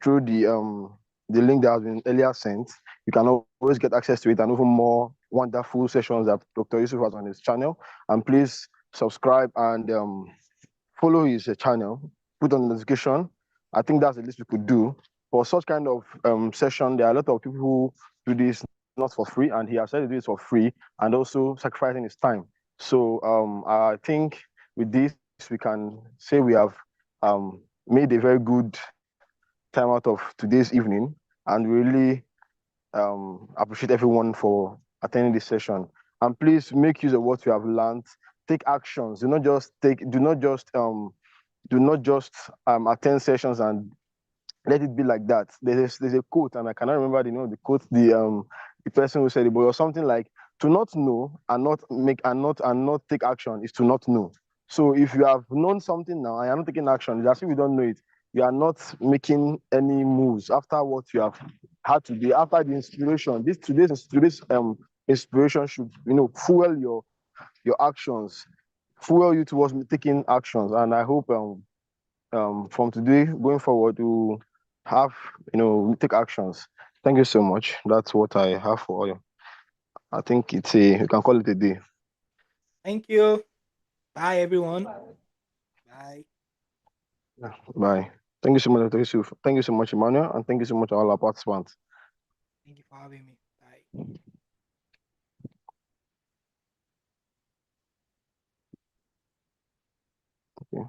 through the link that has been earlier sent. You can always get access to it and even more wonderful sessions that Dr. Yusuff has on his channel. And please subscribe and follow his channel, put on the notification. I think that's the least we could do. For such kind of session, there are a lot of people who do this not for free, and he has said to do it for free and also sacrificing his time. So I think with this, we can say we have made a very good time out of today's evening, and really appreciate everyone for attending this session. And please make use of what you have learned. Take actions. Do not just attend sessions and let it be like that. There's a quote, and I cannot remember the name of the quote. The person who said it, but it was something like, "To not know and not take action is to not know." So if you have known something now and you're not taking action, it's as if you don't know it. You are not making any moves after what you have had to do. After the inspiration, today's inspiration should fuel your actions, fuel you towards taking actions. And I hope from today going forward to have take actions. Thank you so much. That's what I have for you. I think you can call it a day. Thank you. Bye, everyone. Bye. Yeah. Bye. Thank you so much, Dr. Yusuf. Thank you so much, Emmanuel, and thank you so much, all our participants. Thank you for having me. Bye. Okay.